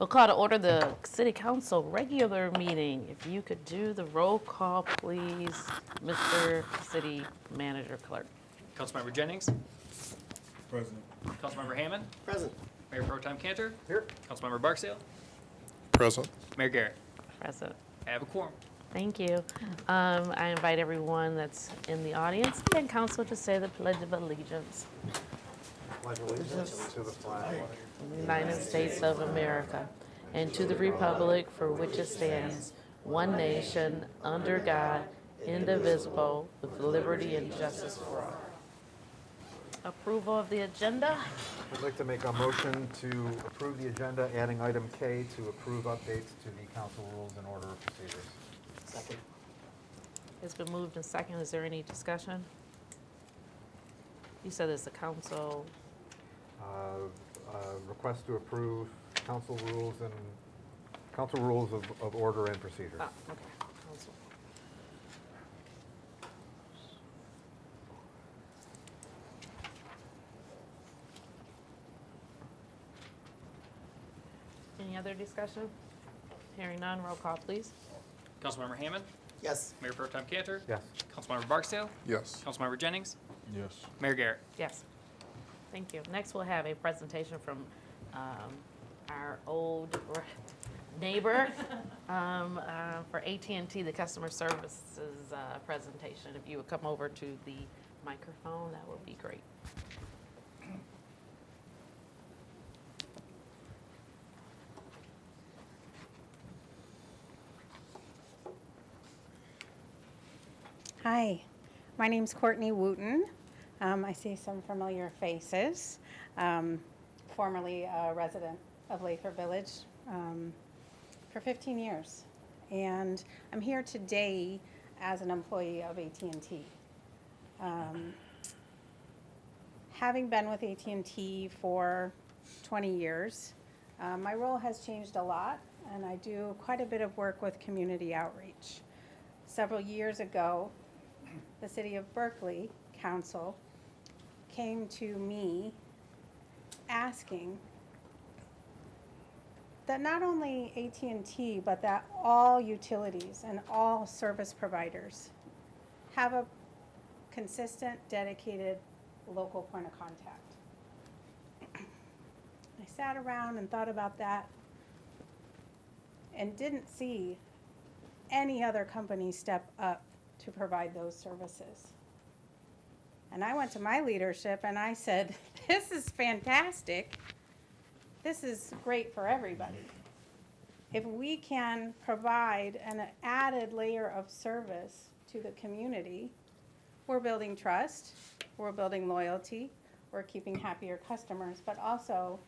We'll call to order the City Council regular meeting. If you could do the roll call, please, Mr. City Manager Clerk. Councilmember Jennings. Present. Councilmember Hammond. Present. Mayor Pro Tem Cantor. Here. Councilmember Barksdale. Present. Mayor Garrett. Present. I have a quorum. Thank you. I invite everyone that's in the audience and council to say the Pledge of Allegiance. Pledge allegiance to the flag of the United States of America, and to the republic for which it stands, one nation, under God, indivisible, with liberty and justice for all. Approval of the agenda. I'd like to make a motion to approve the agenda, adding item K to approve updates to the council rules and order of procedures. Second. It's been moved and second. Is there any discussion? You said it's the council. Request to approve council rules of order and procedure. Oh, okay. Council. Any other discussion? Hearing none, roll call, please. Councilmember Hammond. Yes. Mayor Pro Tem Cantor. Yes. Councilmember Barksdale. Yes. Councilmember Jennings. Yes. Mayor Garrett. Yes. Thank you. Next, we'll have a presentation from our old neighbor for AT&T, the customer services presentation. If you would come over to the microphone, that would be great. Hi, my name's Courtney Wooten. I see some familiar faces. Formerly a resident of Lathrup Village for 15 years. And I'm here today as an employee of AT&T. Having been with AT&T for 20 years, my role has changed a lot, and I do quite a bit of work with community outreach. Several years ago, the City of Berkeley Council came to me asking that not only AT&T, but that all utilities and all service providers have a consistent, dedicated local point of contact. I sat around and thought about that and didn't see any other company step up to provide those services. And I went to my leadership and I said, this is fantastic. This is great for everybody. If we can provide an added layer of service to the community, we're building trust, we're building loyalty, we're keeping happier customers, but also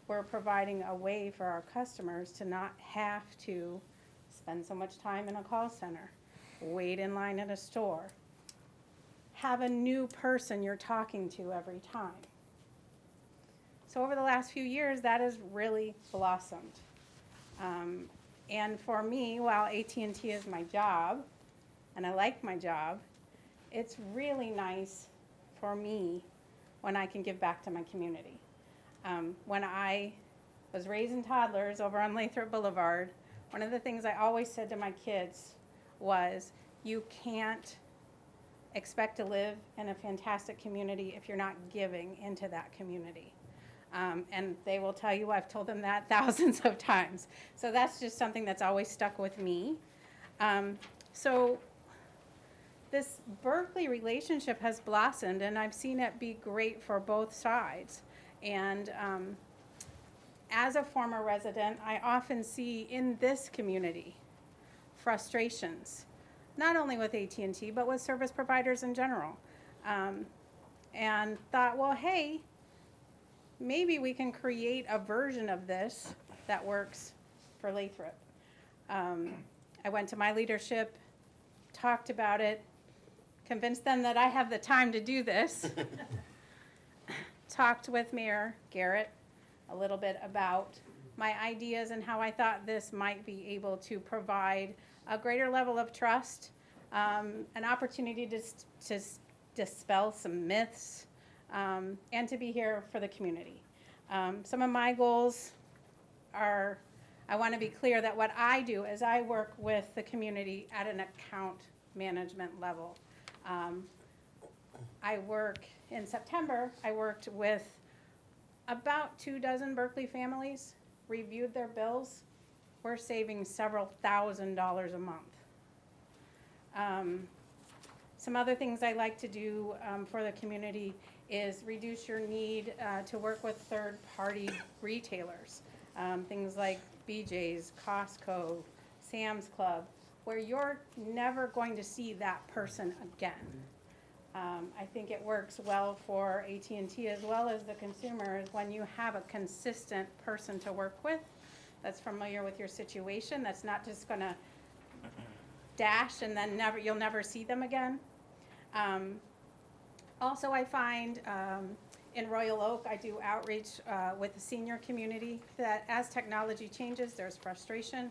we're providing a way for our customers to not have to spend so much time in a call center, wait in line at a store, have a new person you're talking to every time. So over the last few years, that has really blossomed. And for me, while AT&T is my job, and I like my job, it's really nice for me when I can give back to my community. When I was raising toddlers over on Lathrup Boulevard, one of the things I always said to my kids was, you can't expect to live in a fantastic community if you're not giving into that community. And they will tell you I've told them that thousands of times. So that's just something that's always stuck with me. So this Berkeley relationship has blossomed, and I've seen it be great for both sides. And as a former resident, I often see in this community frustrations, not only with AT&T, but with service providers in general. And thought, well, hey, maybe we can create a version of this that works for Lathrup. I went to my leadership, talked about it, convinced them that I have the time to do this. Talked with Mayor Garrett a little bit about my ideas and how I thought this might be able to provide a greater level of trust, an opportunity to dispel some myths, and to be here for the community. Some of my goals are, I want to be clear that what I do is I work with the community at an account management level. In September, I worked with about 24 Berkeley families, reviewed their bills. We're saving several $1,000s a month. Some other things I like to do for the community is reduce your need to work with third-party retailers. Things like BJ's, Costco, Sam's Club, where you're never going to see that person again. I think it works well for AT&T as well as the consumers when you have a consistent person to work with that's familiar with your situation, that's not just going to dash and then you'll never see them again. Also, I find in Royal Oak, I do outreach with the senior community that as technology changes, there's frustration,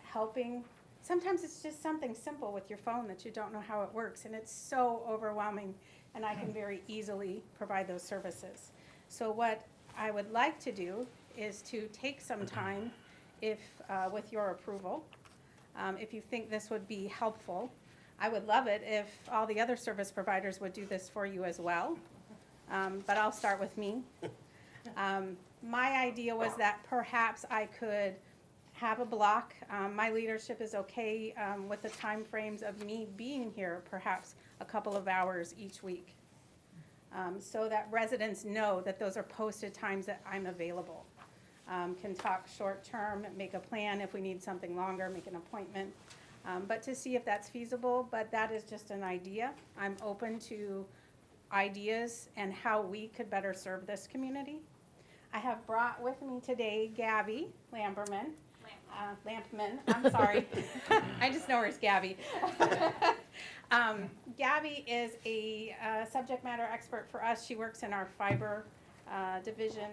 helping. Sometimes it's just something simple with your phone that you don't know how it works, and it's so overwhelming, and I can very easily provide those services. So what I would like to do is to take some time, if with your approval, if you think this would be helpful. I would love it if all the other service providers would do this for you as well, but I'll start with me. My idea was that perhaps I could have a block. My leadership is okay with the time frames of me being here, perhaps a couple of hours each week, so that residents know that those are posted times that I'm available. Can talk short term, make a plan if we need something longer, make an appointment, but to see if that's feasible. But that is just an idea. I'm open to ideas and how we could better serve this community. I have brought with me today Gabby Lampman, I'm sorry. I just know her as Gabby. Gabby is a subject matter expert for us. She works in our fiber division.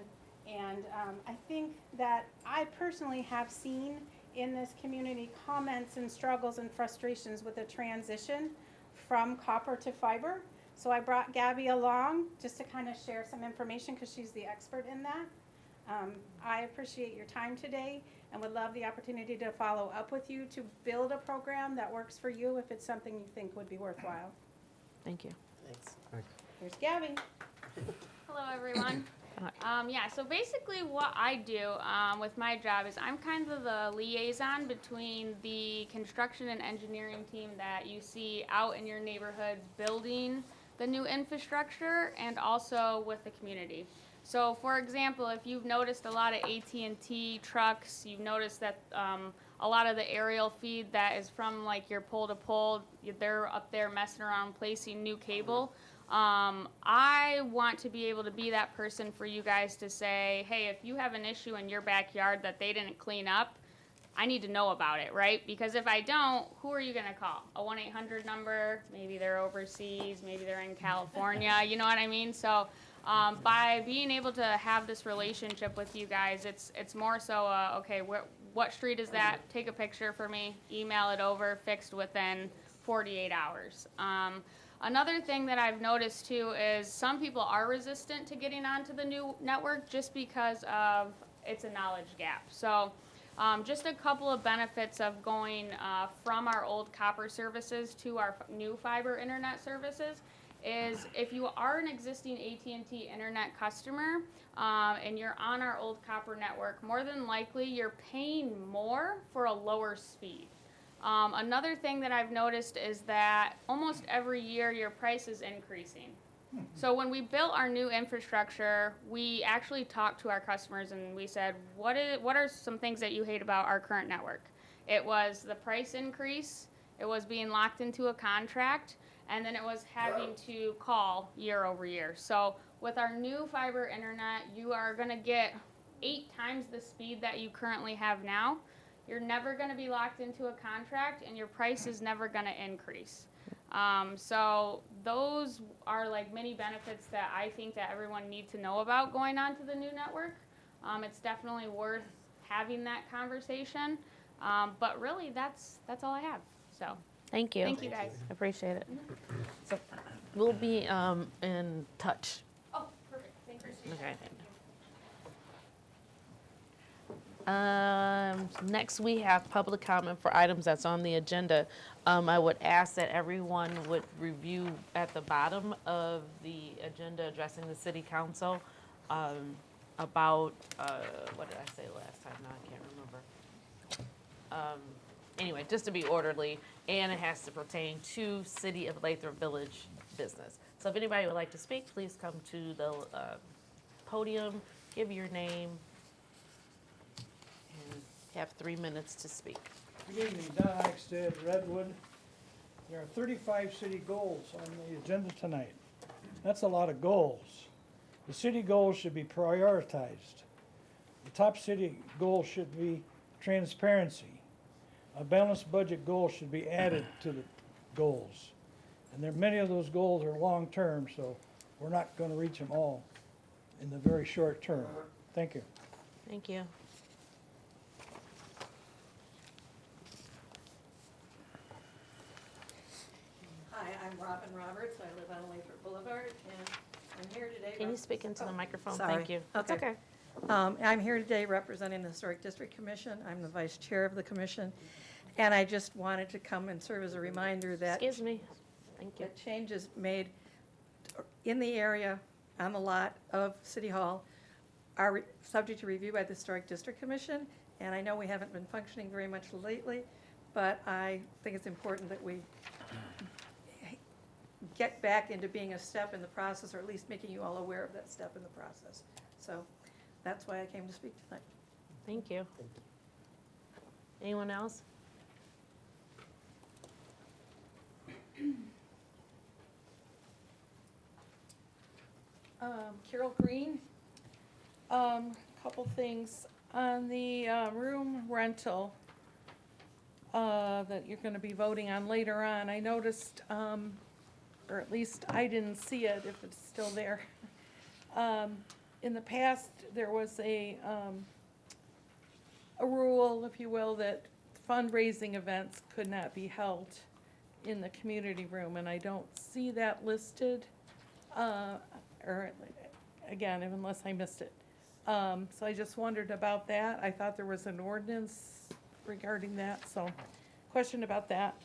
And I think that I personally have seen in this community comments and struggles and frustrations with the transition from copper to fiber. So I brought Gabby along just to kind of share some information because she's the expert in that. I appreciate your time today and would love the opportunity to follow up with you to build a program that works for you if it's something you think would be worthwhile. Thank you. Thanks. Here's Gabby. Hello, everyone. Yeah, so basically what I do with my job is I'm kind of the liaison between the construction and engineering team that you see out in your neighborhoods building the new infrastructure and also with the community. So for example, if you've noticed a lot of AT&T trucks, you've noticed that a lot of the aerial feed that is from like your pole to pole, they're up there messing around placing new cable. I want to be able to be that person for you guys to say, hey, if you have an issue in your backyard that they didn't clean up, I need to know about it, right? Because if I don't, who are you going to call? A 1-800 number? Maybe they're overseas, maybe they're in California, you know what I mean? So by being able to have this relationship with you guys, it's more so, okay, what street is that? Take a picture for me, email it over, fixed within 48 hours. Another thing that I've noticed too is some people are resistant to getting onto the new network just because of it's a knowledge gap. So just a couple of benefits of going from our old copper services to our new fiber internet services is if you are an existing AT&T internet customer and you're on our old copper network, more than likely you're paying more for a lower speed. Another thing that I've noticed is that almost every year your price is increasing. So when we built our new infrastructure, we actually talked to our customers and we said, what are some things that you hate about our current network? It was the price increase, it was being locked into a contract, and then it was having to call year over year. So with our new fiber internet, you are going to get 8 times the speed that you currently have now. You're never going to be locked into a contract, and your price is never going to increase. So those are like many benefits that I think that everyone needs to know about going on to the new network. It's definitely worth having that conversation. But really, that's all I have. So Thank you. thank you guys. Appreciate it. So we'll be in touch. Oh, perfect. Thank you. Okay. Next, we have public comment for items that's on the agenda. I would ask that everyone would review at the bottom of the agenda addressing the city council about, what did I say last time? Now I can't remember. Anyway, just to be orderly, and it has to pertain to City of Lathrup Village business. So if anybody would like to speak, please come to the podium, give your name, and have 3 minutes to speak. Good evening, Don Eichstadt, Redwood. There are 35 city goals on the agenda tonight. That's a lot of goals. The city goals should be prioritized. The top city goal should be transparency. A balanced budget goal should be added to the goals. And there, many of those goals are long-term, so we're not going to reach them all in the very short term. Thank you. Thank you. Hi, I'm Robin Roberts. I live on Lathrup Boulevard, and I'm here today. Can you speak into the microphone? sorry. Thank you. That's Okay. okay. I'm here today representing the Historic District Commission. I'm the vice chair of the commission, and I just wanted to come and serve as a reminder that Excuse me. Thank you. that changes made in the area on the lot of City Hall are subject to review by the Historic District Commission, and I know we haven't been functioning very much lately, but I think it's important that we get back into being a step in the process, or at least making you all aware of that step in the process. So that's why I came to speak tonight. Thank you. Anyone else? Carol Green. Couple things on the room rental that you're going to be voting on later on. I noticed, or at least I didn't see it if it's still there. In the past, there was a rule, if you will, that fundraising events could not be held in the community room, and I don't see that listed, or again, unless I missed it. So I just wondered about that. I thought there was an ordinance regarding that, so question about that.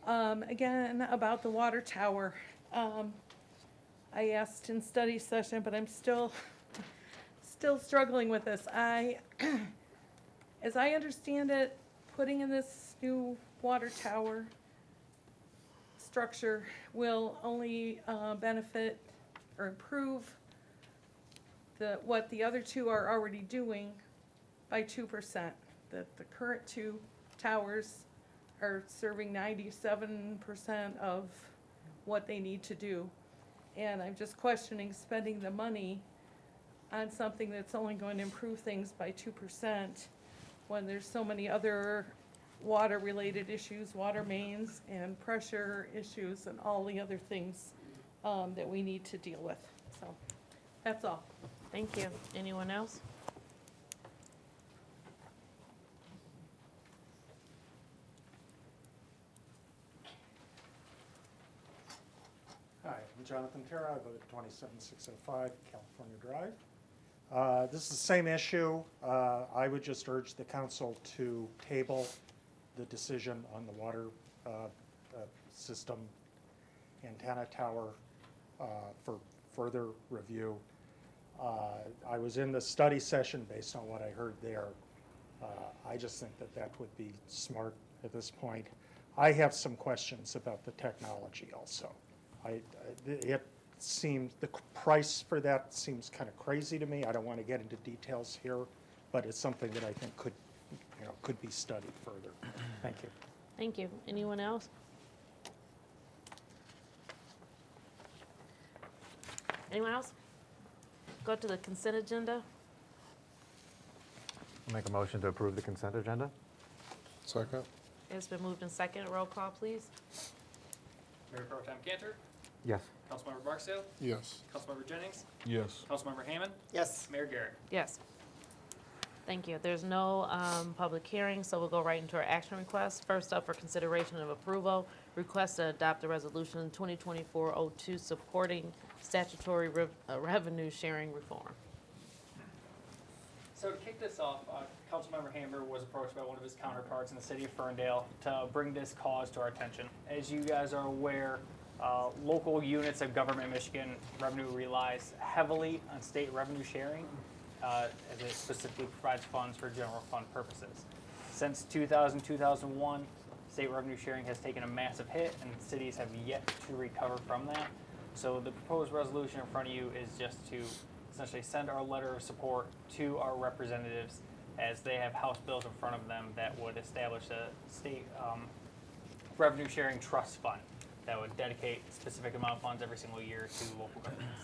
Again, about the water tower. I asked in study session, but I'm still struggling with this. As I understand it, putting in this new water tower structure will only benefit or improve what the other two are already doing by 2%. That the current two towers are serving 97% of what they need to do. And I'm just questioning spending the money on something that's only going to improve things by 2% when there's so many other water-related issues, water mains and pressure issues and all the other things that we need to deal with. So that's all. Thank you. Anyone else? Hi, I'm Jonathan Terra. I live at 27605 California Drive. This is the same issue. I would just urge the council to table the decision on the water system antenna tower for further review. I was in the study session based on what I heard there. I just think that that would be smart at this point. I have some questions about the technology also. It seems, the price for that seems kind of crazy to me. I don't want to get into details here, but it's something that I think could be studied further. Thank you. Thank you. Anyone else? Anyone else? Go to the consent agenda. I'll make a motion to approve the consent agenda. Second. It's been moved in second. Roll call, please. Mayor Pro Tem Cantor, Yes. Councilmember Barksdale, Yes. Councilmember Jennings, Yes. Councilmember Hammond, Yes. Mayor Garrett. Yes. Thank you. There's no public hearing, so we'll go right into our action requests. First up for consideration of approval, request to adopt a resolution 2024-02 supporting statutory revenue sharing reform. So to kick this off, Councilmember Hammer was approached by one of his counterparts in the city of Ferndale to bring this cause to our attention. As you guys are aware, local units of government in Michigan revenue relies heavily on state revenue sharing, as it specifically provides funds for general fund purposes. Since 2000, 2001, state revenue sharing has taken a massive hit, and cities have yet to recover from that. So the proposed resolution in front of you is just to essentially send our letter of support to our representatives, as they have House bills in front of them that would establish a state revenue sharing trust fund that would dedicate a specific amount of funds every single year to local governments.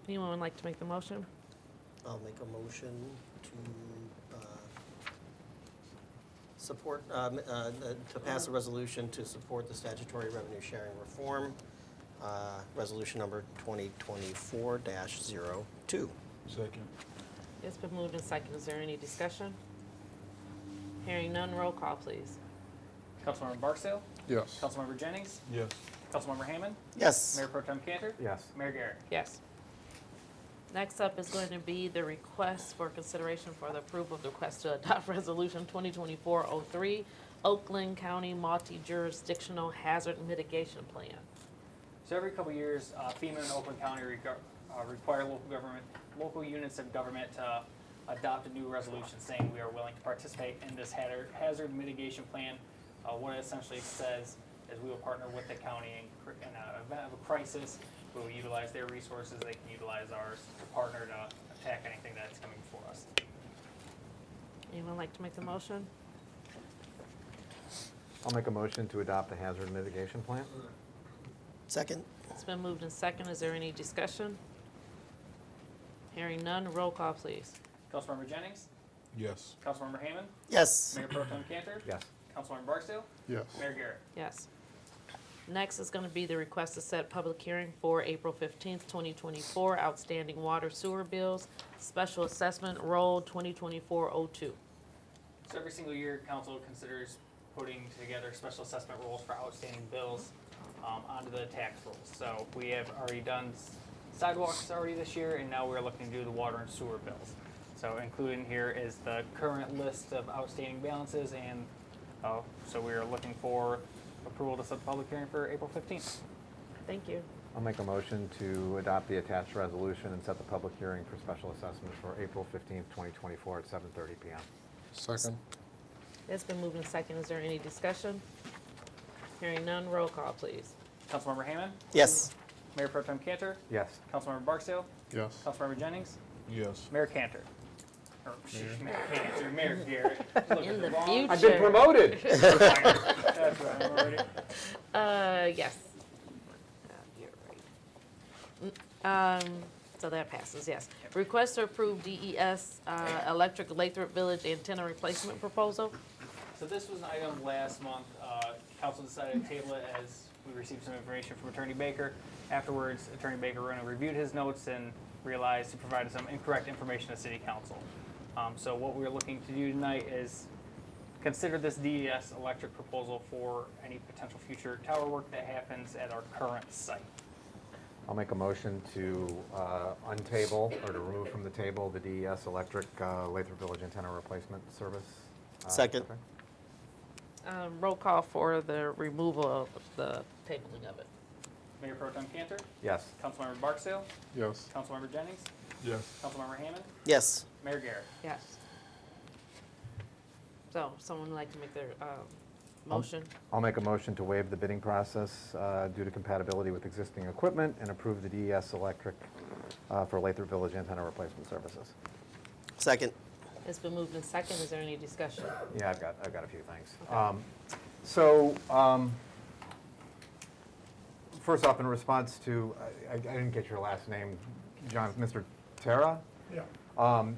Anyone would like to make the motion? I'll make a motion to support, to pass a resolution to support the statutory revenue sharing reform, resolution number 2024-02. Second. It's been moved and seconded. Is there any discussion? Hearing none, roll call, please. Councilmember Barksdale, Yes. Councilmember Jennings, Yes. Councilmember Hammond, Yes. Mayor Pro Tem Cantor, Yes. Mayor Garrett. Yes. Next up is going to be the request for consideration for the approval of the request to adopt Resolution 2024-03, Oakland County Multi-Jurisdictional Hazard Mitigation Plan. So every couple of years, FEMA and Oakland County require local units of government to adopt a new resolution saying we are willing to participate in this hazard mitigation plan. What it essentially says is we will partner with the county in an event of a crisis. We will utilize their resources, they can utilize ours to partner to attack anything that's coming before us. Anyone like to make the motion? I'll make a motion to adopt the hazard mitigation plan. Second? It's been moved and seconded. Is there any discussion? Hearing none, roll call, please. Councilmember Jennings, Yes. Councilmember Hammond, Yes. Mayor Pro Tem Cantor, Yes. Councilmember Barksdale, Yes. Mayor Garrett. Yes. Next is going to be the request to set public hearing for April 15th, 2024, outstanding water sewer bills, special assessment roll 2024-02. So every single year, council considers putting together special assessment rolls for outstanding bills onto the tax rolls. So we have already done sidewalks already this year, and now we're looking to do the water and sewer bills. So included in here is the current list of outstanding balances, and so we are looking for approval to set the public hearing for April 15th. Thank you. I'll make a motion to adopt the attached resolution and set the public hearing for special assessment for April 15th, 2024 at 7:30 p.m. Second. It's been moved and seconded. Is there any discussion? Hearing none, roll call, please. Councilmember Hammond, Yes. Mayor Pro Tem Cantor, Yes. Councilmember Barksdale, Yes. Councilmember Jennings, Yes. Mayor Cantor. Or, Mayor Cantor, Mayor Garrett. In the Wrong. future. I've been promoted. That's right, I'm already. Yes. You're right. So that passes, yes. Request to approve DES Electric Lathrup Village antenna replacement proposal. So this was an item last month. Council decided to table it as we received some information from Attorney Baker. Afterwards, Attorney Baker reviewed his notes and realized he provided some incorrect information to City Council. So what we're looking to do tonight is consider this DES electric proposal for any potential future tower work that happens at our current site. I'll make a motion to untable or to remove from the table the DES Electric Lathrup Village Antenna Replacement Service. Second. Okay. Roll call for the removal of the tabling of it. Mayor Pro Tem Cantor, Yes. Councilmember Barksdale, Yes. Councilmember Jennings, Yes. Councilmember Hammond, Yes. Mayor Garrett. Yes. So, someone would like to make their motion? I'll make a motion to waive the bidding process due to compatibility with existing equipment and approve the DES Electric for Lathrup Village Antenna Replacement Services. Second? It's been moved in second. Is there any discussion? Yeah, I've got a few things. Okay. First off, in response to, I didn't get your last name, John, Mr. Terra? Yeah.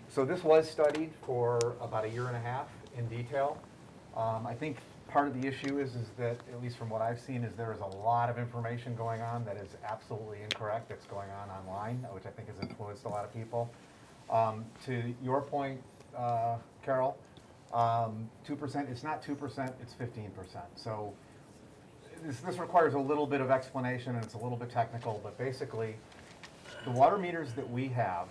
So this was studied for about a year and a half in detail. I think part of the issue is that, at least from what I've seen, is there is a lot of information going on that is absolutely incorrect that's going on online, which I think has influenced a lot of people. To your point, Carol, 2%, it's not 2%, it's 15%. So this requires a little bit of explanation, and it's a little bit technical, but basically The water meters that we have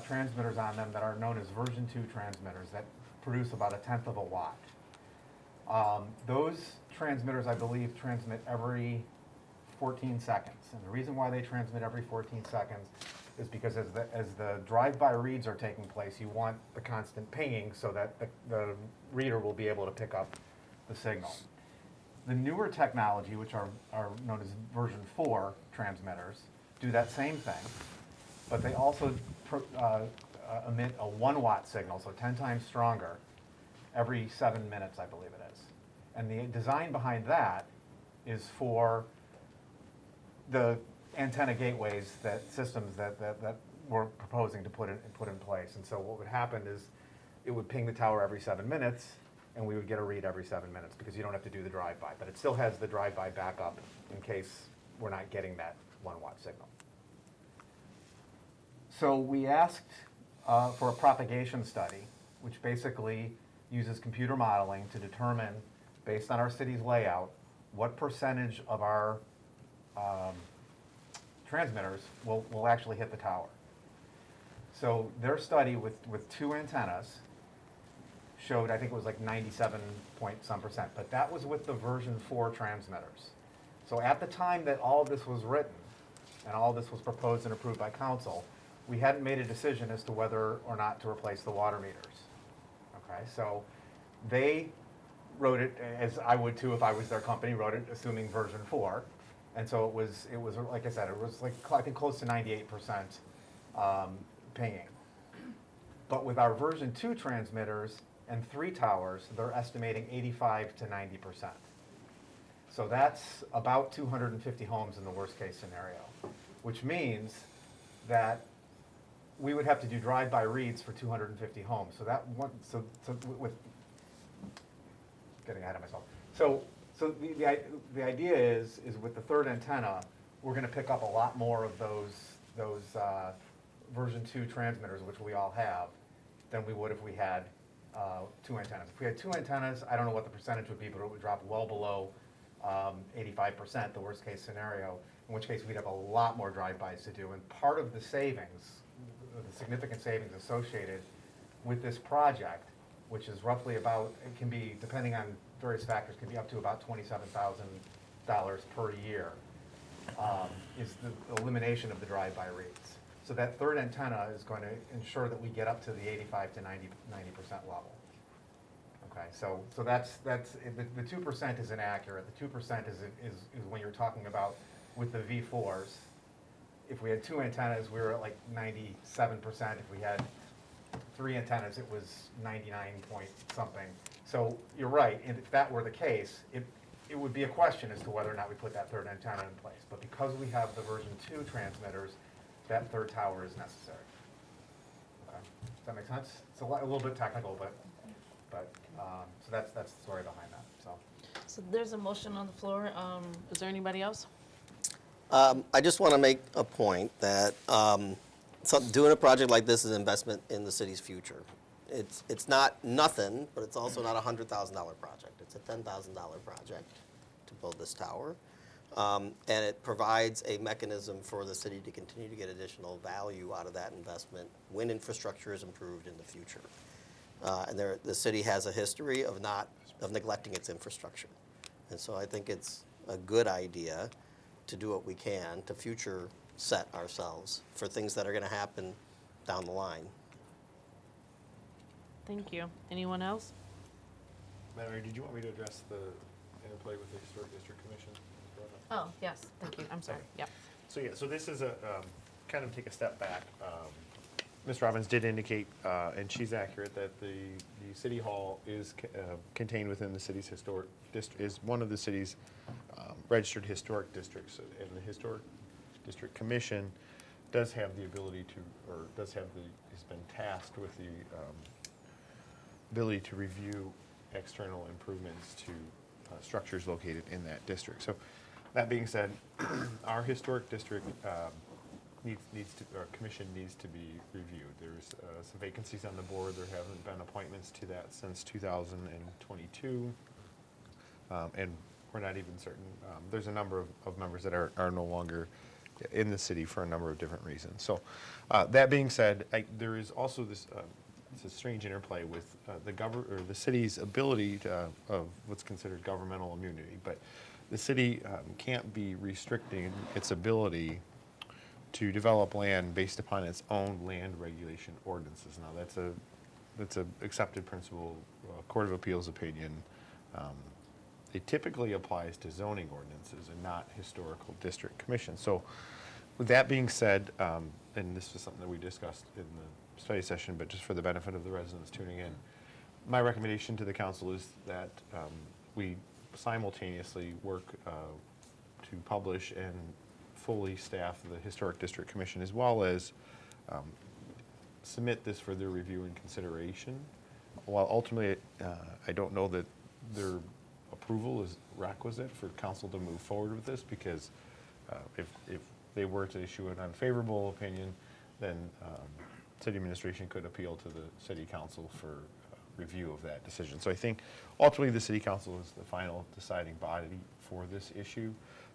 transmitters on them that are known as version 2 transmitters that produce about 1/10 of a watt. Those transmitters, I believe, transmit every 14 seconds. And the reason why they transmit every 14 seconds is because as the drive-by reads are taking place, you want the constant pinging so that the reader will be able to pick up the signal. The newer technology, which are known as version 4 transmitters, do that same thing, but they also emit a 1-watt signal, so 10 times stronger, every 7 minutes, I believe it is. And the design behind that is for the antenna gateways, systems that we're proposing to put in place. And so what would happen is it would ping the tower every 7 minutes, and we would get a read every 7 minutes because you don't have to do the drive-by. But it still has the drive-by backup in case we're not getting that 1-watt signal. So we asked for a propagation study, which basically uses computer modeling to determine, based on our city's layout, what percentage of our transmitters will actually hit the tower. So their study with 2 antennas showed, I think it was like 97-point-some%, but that was with the version 4 transmitters. So at the time that all of this was written, and all of this was proposed and approved by council, we hadn't made a decision as to whether or not to replace the water meters. Okay, so they wrote it, as I would too if I was their company, wrote it assuming version 4. And so it was like I said, it was like, I think close to 98% pinging. But with our version 2 transmitters and 3 towers, they're estimating 85 to 90%. So that's about 250 homes in the worst case scenario, which means that we would have to do drive-by reads for 250 homes. So that one, so with getting ahead of myself. So the idea is with the 3rd antenna, we're going to pick up a lot more of those version 2 transmitters, which we all have, than we would if we had 2 antennas. If we had 2 antennas, I don't know what the percentage would be, but it would drop well below 85%, the worst case scenario, in which case we'd have a lot more drive-bys to do. And part of the savings, the significant savings associated with this project, which is roughly about, it can be, depending on various factors, can be up to about $27,000 per year, is the elimination of the drive-by reads. So that 3rd antenna is going to ensure that we get up to the 85 to 90% level. Okay, so that's the 2% is inaccurate. The 2% is when you're talking about with the V4s. If we had 2 antennas, we were at like 97%. If we had 3 antennas, it was 99-point-something. So you're right, and if that were the case, it would be a question as to whether or not we put that 3rd antenna in place. But because we have the version 2 transmitters, that 3rd tower is necessary. Okay. Does that make sense? It's a little bit technical, but so that's the story behind that. So there's a motion on the floor. Is there anybody else? I just want to make a point that doing a project like this is an investment in the city's future. It's not nothing, but it's also not a $100,000 project. It's a $10,000 project to build this tower. And it provides a mechanism for the city to continue to get additional value out of that investment when infrastructure is improved in the future. And the city has a history of neglecting its infrastructure. And so I think it's a good idea to do what we can to future set ourselves for things that are going to happen down the line. Thank you. Anyone else? Madam Mayor, did you want me to address the interplay with the Historic District Commission? Oh, yes, thank you. I'm sorry. Yep. So this is a, kind of take a step back. Ms. Robbins did indicate, and she's accurate, that the City Hall is contained within the city's historic district, is one of the city's registered historic districts. And the Historic District Commission does have the ability to, or has been tasked with the ability to review external improvements to structures located in that district. So that being said, our historic district commission needs to be reviewed. There's some vacancies on the board. There haven't been appointments to that since 2022. And we're not even certain. There's a number of members that are no longer in the city for a number of different reasons. So that being said, there is also this it's a strange interplay with the city's ability of what's considered governmental immunity, but the city can't be restricting its ability to develop land based upon its own land regulation ordinances. Now that's a accepted principle, Court of Appeals opinion. It typically applies to zoning ordinances and not historical district commission. So with that being said, and this is something that we discussed in the study session, but just for the benefit of the residents tuning in, my recommendation to the council is that we simultaneously work to publish and fully staff the Historic District Commission, as well as submit this for their review and consideration. While ultimately, I don't know that their approval is requisite for council to move forward with this, because if they were to issue an unfavorable opinion, then city administration could appeal to the city council for review of that decision. So I think ultimately the city council is the final deciding body for this issue,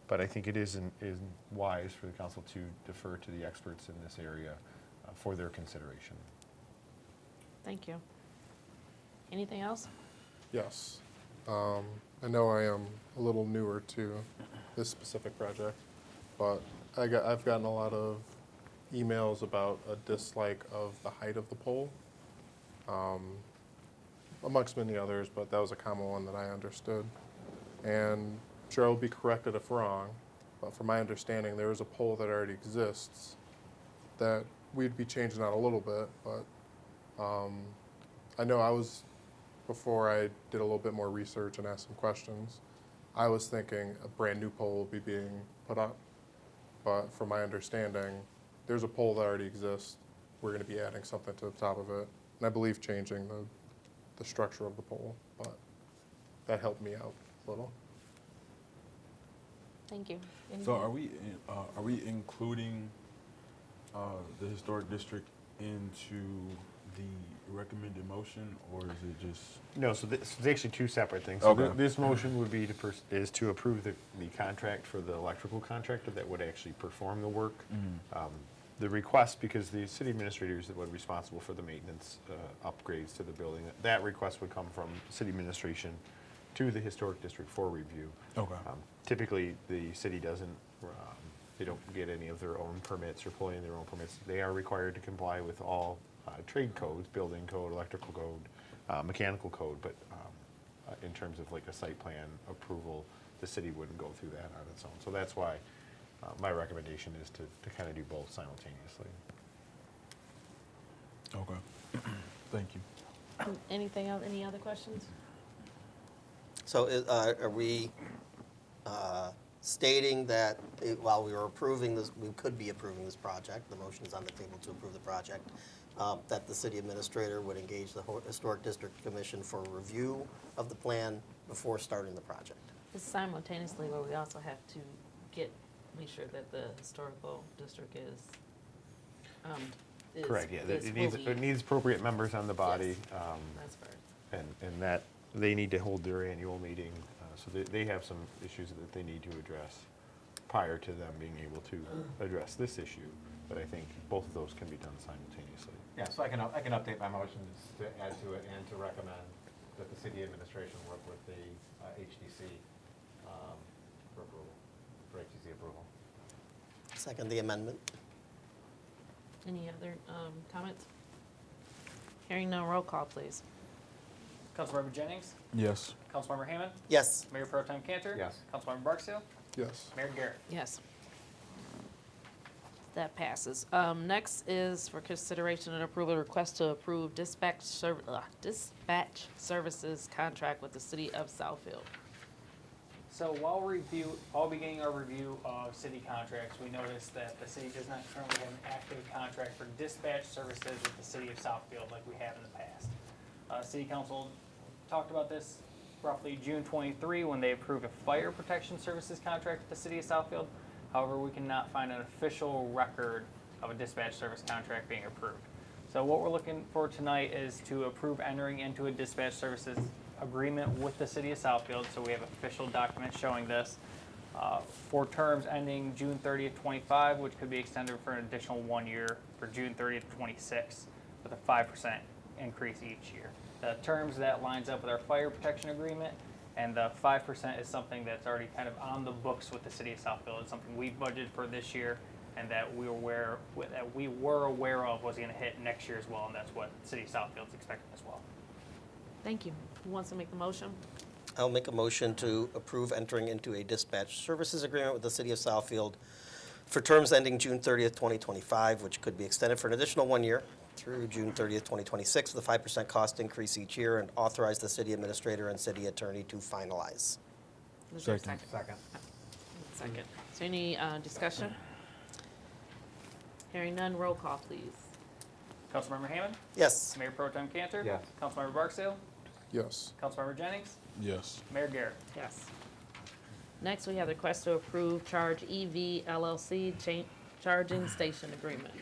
but I think it is wise for the council to defer to the experts in this area for their consideration. Thank you. Anything else? Yes. I know I am a little newer to this specific project, but I've gotten a lot of emails about a dislike of the height of the pole, amongst many others, but that was a common one that I understood. And I'm sure I'll be corrected if wrong, but from my understanding, there is a pole that already exists that we'd be changing out a little bit, but I know before I did a little bit more research and asked some questions, I was thinking a brand new pole will be being put up. But from my understanding, there's a pole that already exists. We're going to be adding something to the top of it, and I believe changing the structure of the pole, but that helped me out a little. Thank you. So are we including the historic district into the recommended motion, or is it just? No, so it's actually two separate things. Okay. So this motion would be to approve the contract for the electrical contractor that would actually perform the work. The request, because the city administrator is the one responsible for the maintenance upgrades to the building, that request would come from city administration to the historic district for review. Okay. Typically, the city doesn't, they don't get any of their own permits or pull any of their own permits. They are required to comply with all trade codes, building code, electrical code, mechanical code, but in terms of like a site plan approval, the city wouldn't go through that on its own. So that's why my recommendation is to kind of do both simultaneously. Okay. Thank you. Anything else? Any other questions? So are we stating that while we were approving this, we could be approving this project, the motion is on the table to approve the project, that the city administrator would engage the Historic District Commission for review of the plan before starting the project? It's simultaneously where we also have to make sure that the historical district is Correct, yeah. is It needs appropriate members on the body. Yes. That's right. And that they need to hold their annual meeting, so they have some issues that they need to address prior to them being able to address this issue. But I think both of those can be done simultaneously. Yeah, so I can update my motions to add to it and to recommend that the city administration work with the HDC for approval, for HDC approval. Second the amendment. Any other comments? Hearing no, roll call, please. Councilmember Jennings, Yes. Councilmember Hammond, Yes. Mayor Pro Tem Cantor. Yes. Councilmember Barksdale, Yes. Mayor Garrett. Yes. That passes. Next is for consideration and approval, request to approve dispatch services contract with the city of Southfield. So while beginning our review of city contracts, we noticed that the city does not currently have an active contract for dispatch services with the city of Southfield like we have in the past. City council talked about this roughly June 23 when they approved a fire protection services contract with the city of Southfield. However, we cannot find an official record of a dispatch service contract being approved. So what we're looking for tonight is to approve entering into a dispatch services agreement with the city of Southfield, so we have official documents showing this. for terms ending June 30th, 25, which could be extended for an additional 1 year for June 30th, 26, with a 5% increase each year. The terms that lines up with our fire protection agreement, and the 5% is something that's already kind of on the books with the city of Southfield. It's something we budgeted for this year, and that we were aware of was going to hit next year as well, and that's what the city of Southfield's expecting as well. Thank you. Who wants to make the motion? I'll make a motion to approve entering into a dispatch services agreement with the city of Southfield for terms ending June 30th, 2025, which could be extended for an additional 1 year through June 30th, 2026, with a 5% cost increase each year, and authorize the city administrator and city attorney to finalize. Is there a Second. Second. Second. Is there any discussion? Hearing none, roll call, please. Councilmember Hammond? Yes. Mayor Pro Tem Cantor? Yes. Councilmember Barksdale? Yes. Councilmember Jennings? Yes. Mayor Garrett? Yes. Next, we have the request to approve Charge EV LLC charging station agreement.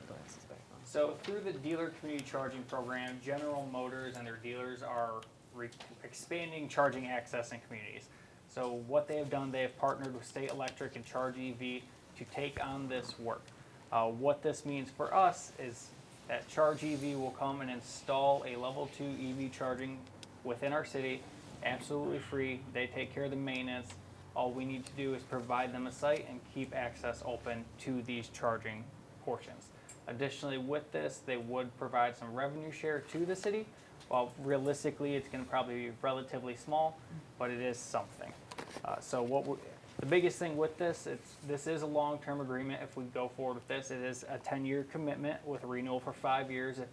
Glasses back on. So through the dealer community charging program, General Motors and their dealers are expanding charging access in communities. So what they have done, they have partnered with State Electric and Charge EV to take on this work. What this means for us is that Charge EV will come and install a level 2 EV charging within our city, absolutely free. They take care of the maintenance. All we need to do is provide them a site and keep access open to these charging portions. Additionally, with this, they would provide some revenue share to the city. Well, realistically, it's going to probably be relatively small, but it is something. The biggest thing with this, this is a long-term agreement. If we go forward with this, it is a 10-year commitment with a renewal for 5 years if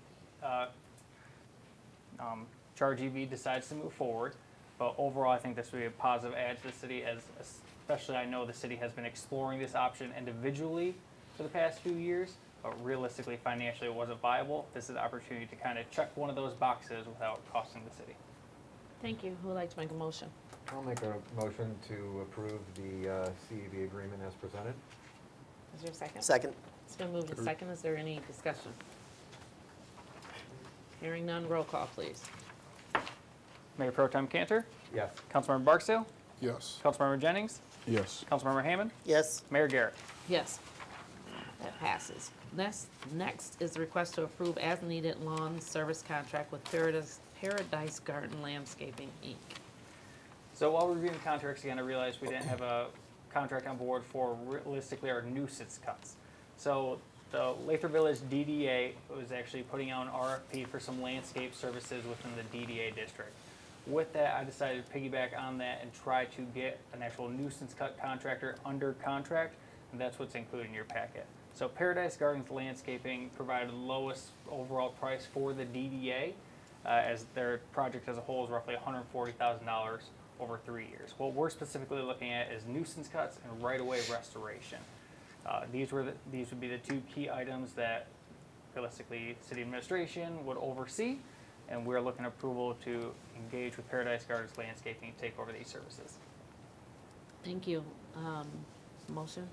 Charge EV decides to move forward. But overall, I think this would be a positive add to the city, as especially I know the city has been exploring this option individually for the past few years, but realistically, financially, it wasn't viable. This is an opportunity to kind of check one of those boxes without costing the city. Thank you. Who would like to make a motion? I'll make a motion to approve the CEV agreement as presented. Is there a second? Second. It's been moved and second. Is there any discussion? Hearing none, roll call, please. Mayor Pro Tem Cantor? Yes. Councilmember Barksdale? Yes. Councilmember Jennings? Yes. Councilmember Hammond? Yes. Mayor Garrett? Yes. That passes. Next is the request to approve as-needed lawn service contract with Paradise Garden Landscaping, Inc. So while reviewing contracts again, I realized we didn't have a contract on board for realistically our nuisance cuts. So the Lathrup Village DDA was actually putting out an RFP for some landscape services within the DDA district. With that, I decided to piggyback on that and try to get an actual nuisance cut contractor under contract, and that's what's included in your packet. So Paradise Gardens Landscaping provided the lowest overall price for the DDA, as their project as a whole is roughly $140,000 over 3 years. What we're specifically looking at is nuisance cuts and right-of-way restoration. These would be the two key items that realistically city administration would oversee, and we're looking approval to engage with Paradise Gardens Landscaping to take over these services. Thank you. Motion?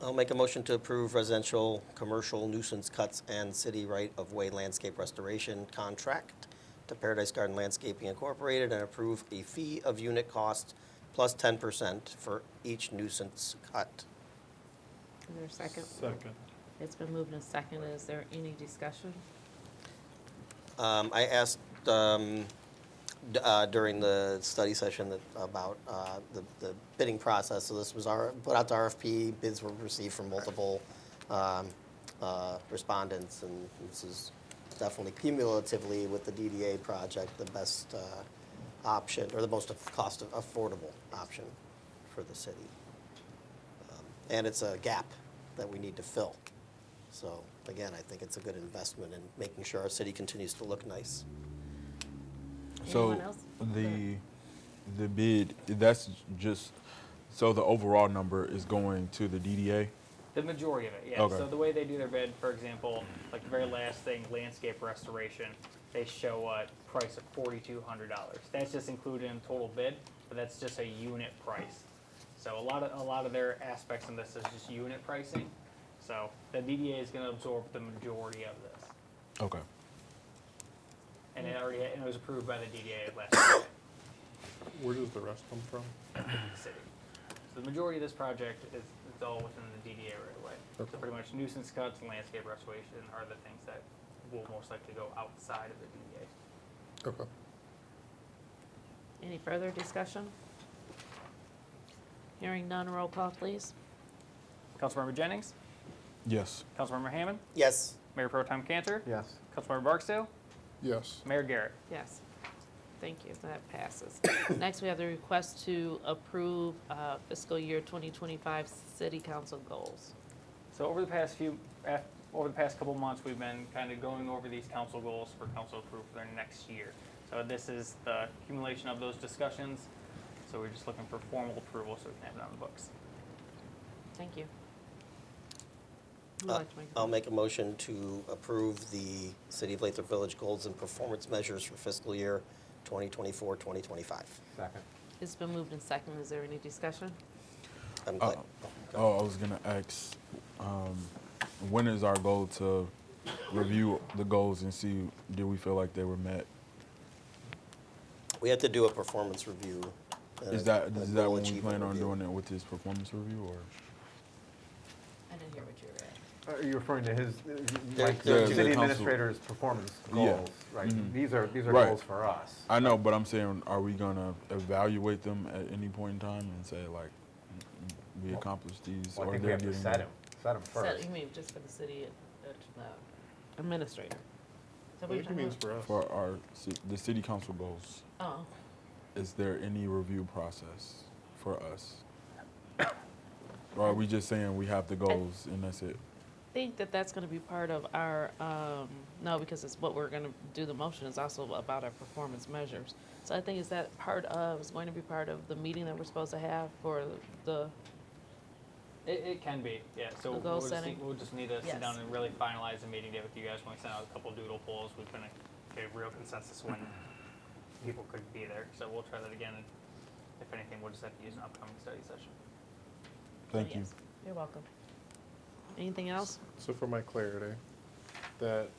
I'll make a motion to approve residential, commercial nuisance cuts and city right-of-way landscape restoration contract to Paradise Garden Landscaping Incorporated, and approve a fee of unit cost plus 10% for each nuisance cut. Is there a second? Second. It's been moved and seconded. Is there any discussion? I asked during the study session about the bidding process. So this was put out to RFP. Bids were received from multiple respondents, and this is definitely cumulatively with the DDA project the best option, or the most cost affordable option for the city. And it's a gap that we need to fill. So again, I think it's a good investment in making sure our city continues to look nice. Anyone So else? the bid, that's just, so the overall number is going to the DDA? The majority of it, yeah. Okay. So the way they do their bid, for example, like the very last thing, landscape restoration, they show a price of $4,200. That's just included in total bid, but that's just a unit price. So a lot of their aspects in this is just unit pricing. So the DDA is going to absorb the majority of this, Okay. and it was approved by the DDA last year. Where does the rest come from? The city. So the majority of this project is all within the DDA right away. So Okay. pretty much nuisance cuts and landscape restoration are the things that will most likely go outside of the DDA. Okay. Any further discussion? Hearing none, roll call, please. Councilmember Jennings, Yes. Councilmember Hammond, Yes. Mayor Pro Tem Cantor, Yes. Councilmember Barksdale, Yes. Mayor Garrett. Yes. Thank you, that passes. Next, we have the request to approve fiscal year 2025 city council goals. So over the past couple months, we've been kind of going over these council goals for council approval for their next year. So this is the accumulation of those discussions. So we're just looking for formal approval so we can have it on the books. Thank you. Who would like to make a I'll make a motion to approve the City of Lathrop Village goals and performance measures for fiscal year 2024-2025. Second. It's been moved and seconded. Is there any discussion? I'm glad. Oh, I was gonna ask, when is our goal to review the goals and see, do we feel like they were met? We have to do a performance review. Is that a when goal we achievement plan on review. doing it with this performance review, or? I didn't hear what you read. Are you referring to his, They're- like, they're the two- city council- administrator's performance Yeah. goals, right? Mhm. These are Right. goals for us. I know, but I'm saying, are we gonna evaluate them at any point in time and say like, we accomplished these, Well, I or think we they're have to getting set there? them, set them So, first. you mean just for the city administrator? Is that what you're He talking means about? for us. For our, the city council goals, Oh, is there any review process for us? Or are we just saying we have the goals and that's it? I think that that's gonna be part of our, no, because it's what we're gonna do, the motion is also about our performance measures. So I think is that is going to be part of the meeting that we're supposed to have for the, It can be, yeah. So The goal setting? we'll just need to Yes. sit down and really finalize the meeting day with you guys. When we send out a couple doodle polls, we couldn't get a real consensus when people could be there. So we'll try that again. And if anything, we'll just have to use an upcoming study session. Thank you. yes, you're welcome. Anything else? So for my clarity, that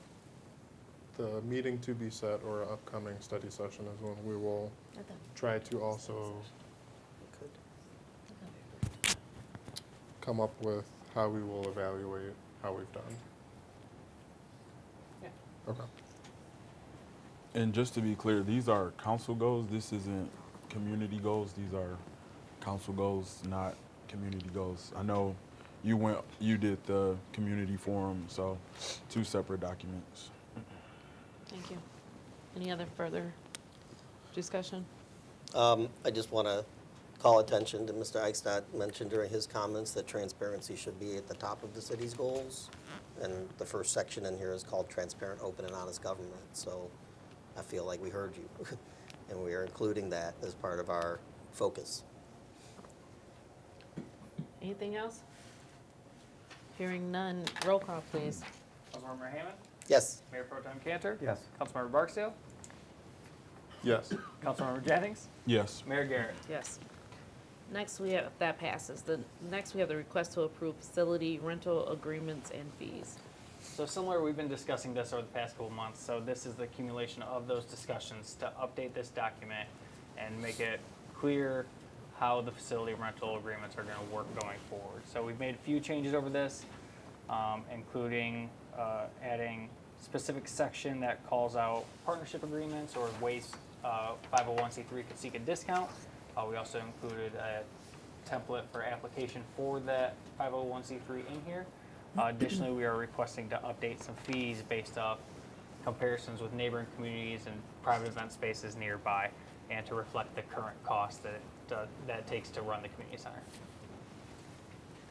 the meeting to be set or upcoming study session is when we will try to also come up with how we will evaluate how we've done. Yeah. Okay. And just to be clear, these are council goals, this isn't community goals, these are council goals, not community goals. I know you did the community forum, so two separate documents. Thank you. Any other further discussion? I just want to call attention to Mr. Eichstadt mentioned during his comments that transparency should be at the top of the city's goals. And the first section in here is called Transparent, Open, and Honest Government. So I feel like we heard you. And we are including that as part of our focus. Anything else? Hearing none, roll call, please. Councilmember Hammond, Yes. Mayor Pro Tem Cantor, Yes. Councilmember Barksdale, Yes. Councilmember Jennings, Yes. Mayor Garrett. Yes. Next, we have, that passes. Next, we have the request to approve facility rental agreements and fees. So similar, we've been discussing this over the past couple months. So this is the accumulation of those discussions to update this document and make it clear how the facility rental agreements are going to work going forward. So we've made a few changes over this, including adding specific section that calls out partnership agreements or ways 501c3 could seek a discount. We also included a template for application for that 501c3 in here. Additionally, we are requesting to update some fees based off comparisons with neighboring communities and private event spaces nearby, and to reflect the current cost that it takes to run the community center.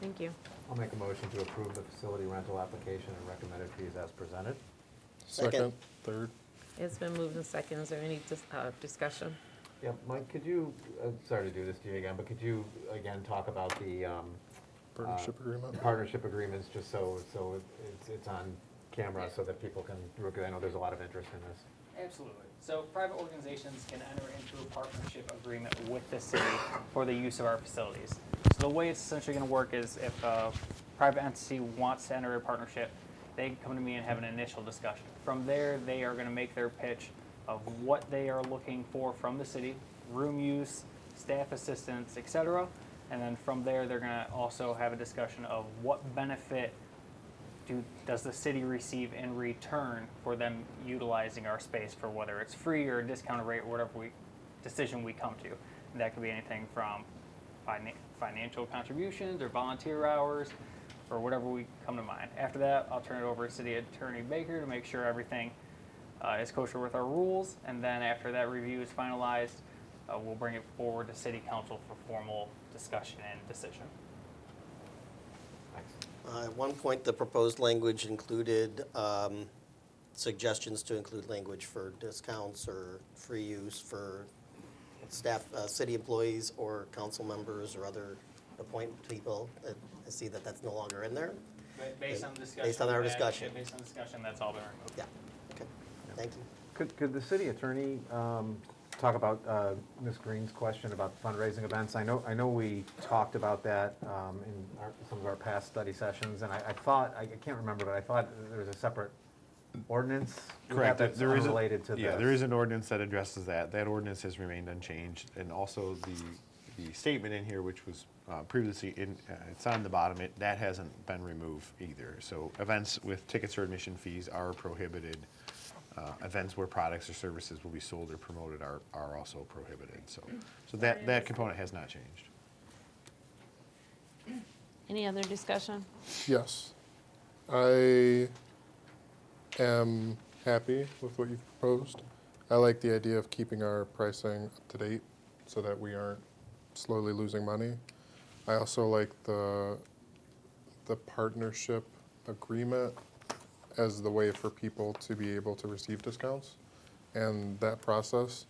Thank you. I'll make a motion to approve the facility rental application and recommended fees as presented. Second. Third. It's been moved and second. Is there any discussion? Yeah, Mike, could you, sorry to do this to you again, but could you again talk about the Partnership agreement. partnership agreements, just so it's on camera so that people can, because I know there's a lot of interest in this. Absolutely. So private organizations can enter into a partnership agreement with the city for the use of our facilities. So the way it's essentially going to work is if a private entity wants to enter a partnership, they can come to me and have an initial discussion. From there, they are going to make their pitch of what they are looking for from the city, room use, staff assistance, etc. And then from there, they're gonna also have a discussion of what benefit does the city receive in return for them utilizing our space, for whether it's free or a discounted rate, or whatever decision we come to. And that could be anything from financial contributions or volunteer hours, or whatever we come to mind. After that, I'll turn it over to City Attorney Baker to make sure everything is kosher with our rules. And then after that review is finalized, we'll bring it forward to City Council for formal discussion and decision. At one point, the proposed language included suggestions to include language for discounts or free use for staff, city employees or council members or other appointed people. I see that that's no longer in there. Based on discussion. Based on our discussion. Based on discussion, that's all been removed. Yeah, okay, thank you. Could the city attorney talk about Ms. Green's question about fundraising events? I know we talked about that in some of our past study sessions, and I thought, I can't remember, but I thought there was a separate ordinance. Correct. That's There is unrelated to this. Yeah, there is an ordinance that addresses that. That ordinance has remained unchanged, and also the statement in here, which was previously it's on the bottom. That hasn't been removed either. So events with tickets or admission fees are prohibited. Events where products or services will be sold or promoted are also prohibited. So that component has not changed. Any other discussion? Yes. I am happy with what you've proposed. I like the idea of keeping our pricing up to date so that we aren't slowly losing money. I also like the partnership agreement as the way for people to be able to receive discounts and that process.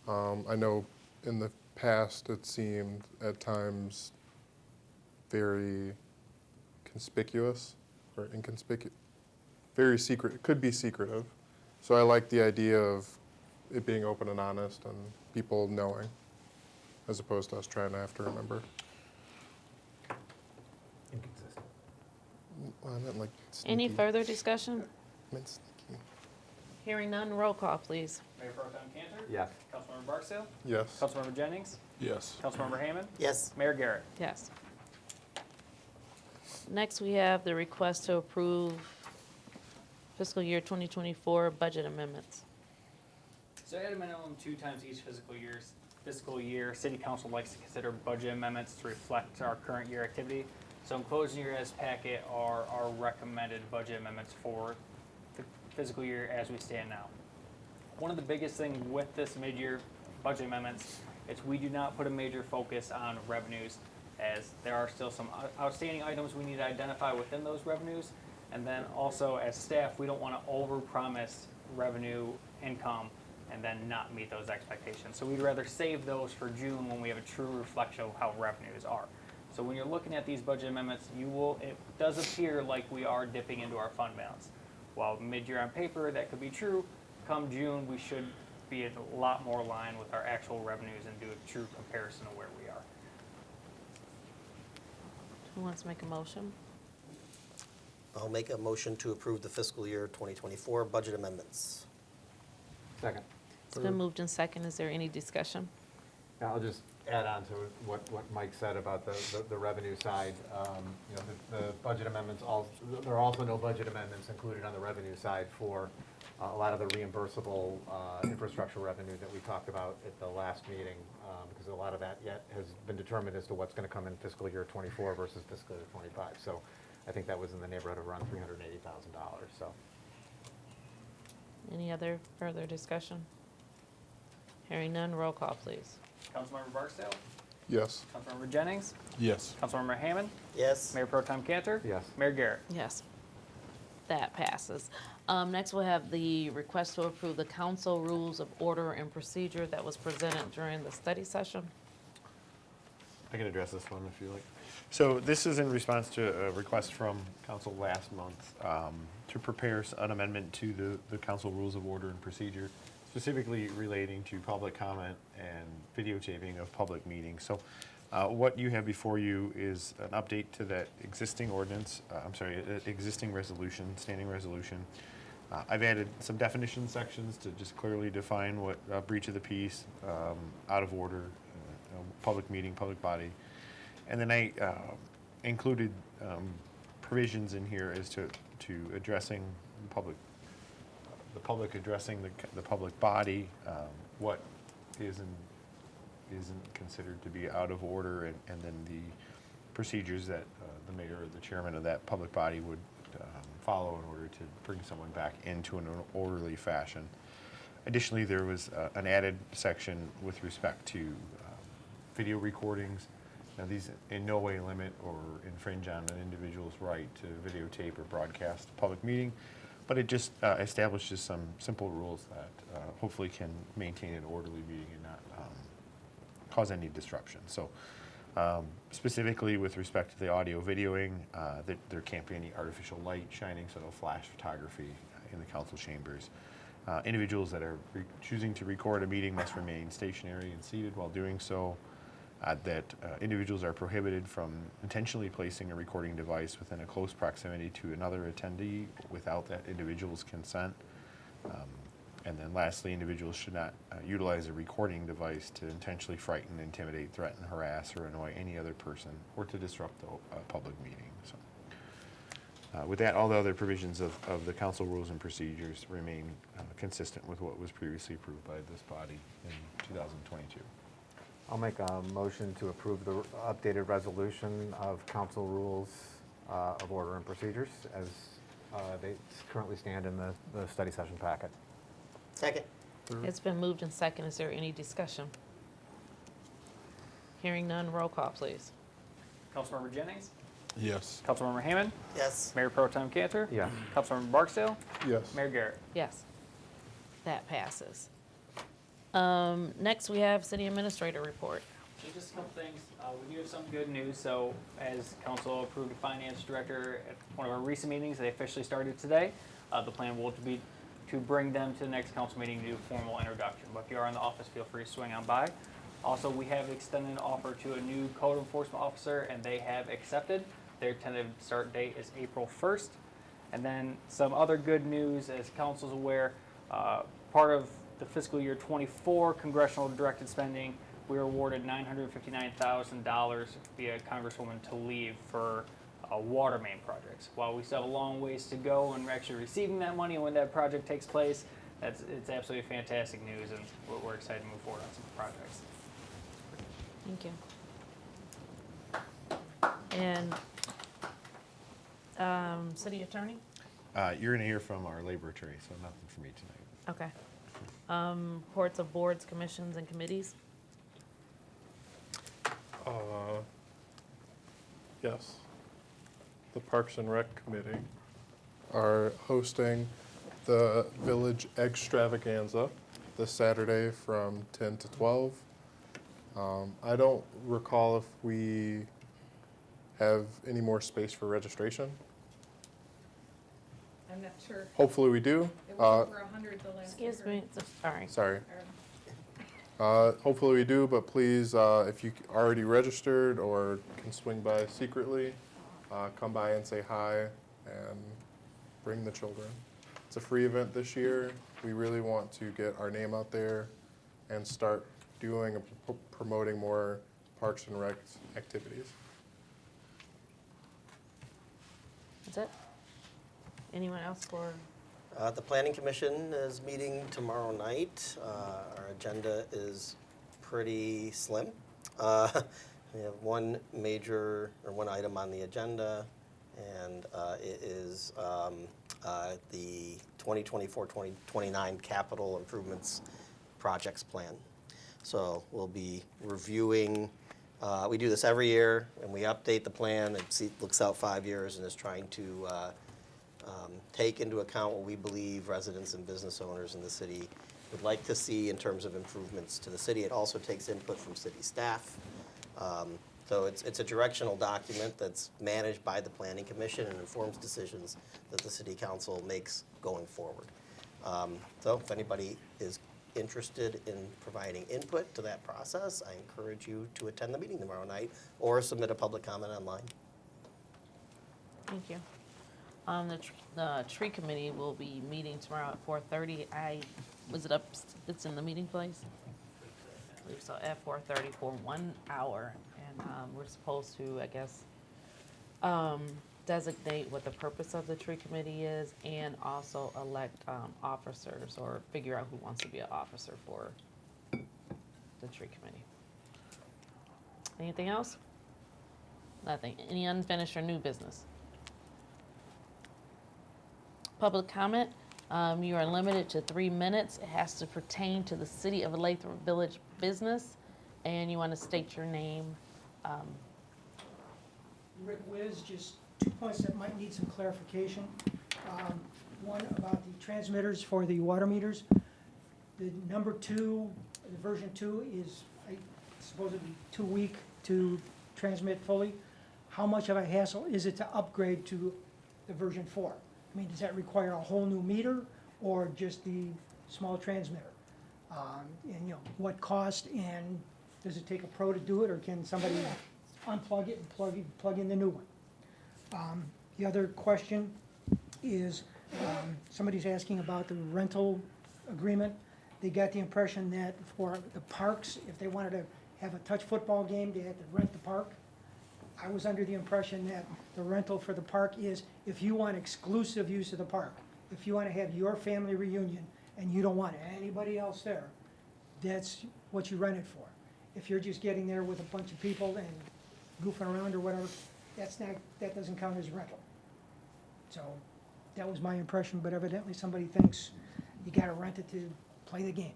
I know in the past it seemed at times very conspicuous or inconspicuous, very secret. It could be secretive. So I like the idea of it being open and honest and people knowing, as opposed to us trying to have to remember. Inconsistent. Well, I meant like Any sneaky. further discussion? I meant sneaky. Hearing none, roll call, please. Mayor Pro Tem Cantor? Yes. Councilmember Barksdale? Yes. Councilmember Jennings? Yes. Councilmember Hammond? Yes, Mayor Garrett? Yes. Next, we have the request to approve fiscal year 2024 budget amendments. So at a minimum 2 times each fiscal year, City Council likes to consider budget amendments to reflect our current year activity. So enclosed in your guys' packet are our recommended budget amendments for the fiscal year as we stand now. One of the biggest things with this mid-year budget amendments is we do not put a major focus on revenues, as there are still some outstanding items we need to identify within those revenues. And then also as staff, we don't want to overpromise revenue income and then not meet those expectations. So we'd rather save those for June when we have a true reflection of how revenues are. So when you're looking at these budget amendments, it does appear like we are dipping into our fund balance. While mid-year on paper, that could be true, come June, we should be a lot more aligned with our actual revenues and do a true comparison of where we are. Who wants to make a motion? I'll make a motion to approve the fiscal year 2024 budget amendments. Second. It's been moved in second. Is there any discussion? I'll just add on to what Mike said about the revenue side. You know, the budget amendments, there are also no budget amendments included on the revenue side for a lot of the reimbursable infrastructure revenue that we talked about at the last meeting, because a lot of that yet has been determined as to what's going to come in fiscal year 24 versus fiscal year 25. So I think that was in the neighborhood of around $380,000. So. Any other further discussion? Hearing none, roll call, please. Councilmember Barksdale? Yes. Councilmember Jennings? Yes. Councilmember Hammond? Yes, Mayor Pro Tem Cantor? Yes. Mayor Garrett? Yes. That passes. Next, we'll have the request to approve the council rules of order and procedure that was presented during the study session. I can address this one if you like. So this is in response to a request from council last month to prepare an amendment to the council rules of order and procedure, specifically relating to public comment and videotaping of public meetings. So what you have before you is an update to that existing ordinance, existing resolution, standing resolution. I've added some definition sections to just clearly define what breach of the peace, out of order, public meeting, public body. And then I included provisions in here as to addressing the public addressing the public body, what isn't considered to be out of order, and then the procedures that the mayor or the chairman of that public body would follow in order to bring someone back into an orderly fashion. Additionally, there was an added section with respect to video recordings. Now, these in no way limit or infringe on an individual's right to videotape or broadcast a public meeting, but it just establishes some simple rules that hopefully can maintain an orderly meeting and not cause any disruption. So specifically with respect to the audio videoing, there can't be any artificial light shining, so no flash photography in the council chambers. Individuals that are choosing to record a meeting must remain stationary and seated while doing so. Individuals are prohibited from intentionally placing a recording device within a close proximity to another attendee without that individual's consent. And then lastly, individuals should not utilize a recording device to intentionally frighten, intimidate, threaten, harass, or annoy any other person or to disrupt a public meeting. So, with that, all the other provisions of the council rules and procedures remain consistent with what was previously approved by this body in 2022. I'll make a motion to approve the updated resolution of council rules of order and procedures as they currently stand in the study session packet. Second. It's been moved and second. Is there any discussion? Hearing none, roll call, please. Councilmember Jennings, Yes. Councilmember Hammond, Yes. Mayor Pro Tem Cantor, Yeah. Councilmember Barksdale, Yes. Mayor Garrett. Yes. That passes. Next, we have city administrator report. So just a couple things. We do have some good news. So as council approved the finance director at one of our recent meetings, they officially started today. The plan will be to bring them to the next council meeting to do a formal introduction. But if you are in the office, feel free to swing on by. Also, we have extended an offer to a new code enforcement officer, and they have accepted. Their tentative start date is April 1st. And then some other good news, as council's aware, part of the fiscal year 24 congressional directed spending, we were awarded $959,000 via Congresswoman Tlaib for water main projects. While we still have a long ways to go in actually receiving that money and when that project takes place, it's absolutely fantastic news, and we're excited to move forward on some projects. Thank you. And city attorney? You're going to hear from our labor attorney, so nothing for me tonight. Okay. Reports of boards, commissions, and committees? Yes. The Parks and Rec Committee are hosting the Village Extravaganza this Saturday from 10 to 12. I don't recall if we have any more space for registration. I'm not sure. Hopefully we do. It was over 100 the last. Excuse me, sorry. Sorry. Hopefully we do, but please, if you already registered or can swing by secretly, come by and say hi and bring the children. It's a free event this year. We really want to get our name out there and start doing and promoting more Parks and Rec activities. That's it? Anyone else for? The Planning Commission is meeting tomorrow night. Our agenda is pretty slim. We have one item on the agenda, and it is the 2024-2029 capital improvements projects plan. So we'll be reviewing, we do this every year, and we update the plan. It looks out 5 years and is trying to take into account what we believe residents and business owners in the city would like to see in terms of improvements to the city. It also takes input from city staff. So it's a directional document that's managed by the Planning Commission and informs decisions that the City Council makes going forward. So if anybody is interested in providing input to that process, I encourage you to attend the meeting tomorrow night or submit a public comment online. Thank you. The tree committee will be meeting tomorrow at 4:30. It's in the meeting place? I believe so, at 4:30 for 1 hour. And we're supposed to, I guess, designate what the purpose of the tree committee is and also elect officers or figure out who wants to be an officer for the tree committee. Anything else? Nothing. Any unfinished or new business? Public comment. You are limited to 3 minutes. It has to pertain to the City of Lathrup Village business, and you want to state your name. Rick Wiz, just 2 points that might need some clarification. One about the transmitters for the water meters. The number 2, the version 2 is supposedly too weak to transmit fully. How much of a hassle is it to upgrade to the version 4? I mean, does that require a whole new meter or just the small transmitter? And what cost, and does it take a pro to do it, or can somebody unplug it and plug in the new one? The other question is, somebody's asking about the rental agreement. They got the impression that for the parks, if they wanted to have a touch football game, they had to rent the park. I was under the impression that the rental for the park is if you want exclusive use of the park, if you want to have your family reunion and you don't want anybody else there, that's what you rent it for. If you're just getting there with a bunch of people and goofing around or whatever, that doesn't count as rental. So that was my impression, but evidently somebody thinks you got to rent it to play the game.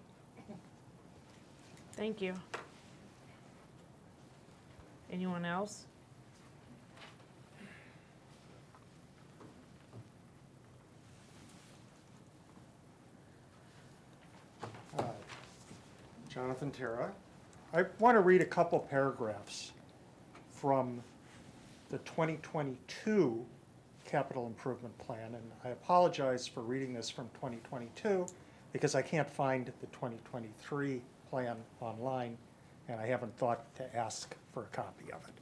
Thank you. Anyone else? Jonathan Terra. I want to read a couple paragraphs from the 2022 Capital Improvement Plan, and I apologize for reading this from 2022 because I can't find the 2023 plan online, and I haven't thought to ask for a copy of it.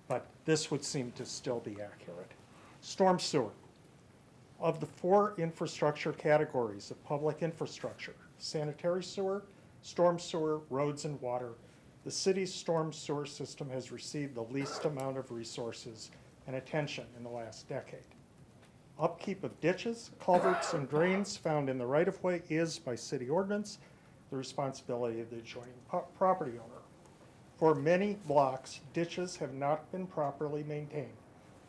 But this would seem to still be accurate. Storm sewer. Of the 4 infrastructure categories of public infrastructure, sanitary sewer, storm sewer, roads, and water, the city's storm sewer system has received the least amount of resources and attention in the last decade. Upkeep of ditches, culverts, and drains found in the right-of-way is, by city ordinance, the responsibility of the adjoining property owner. For many blocks, ditches have not been properly maintained.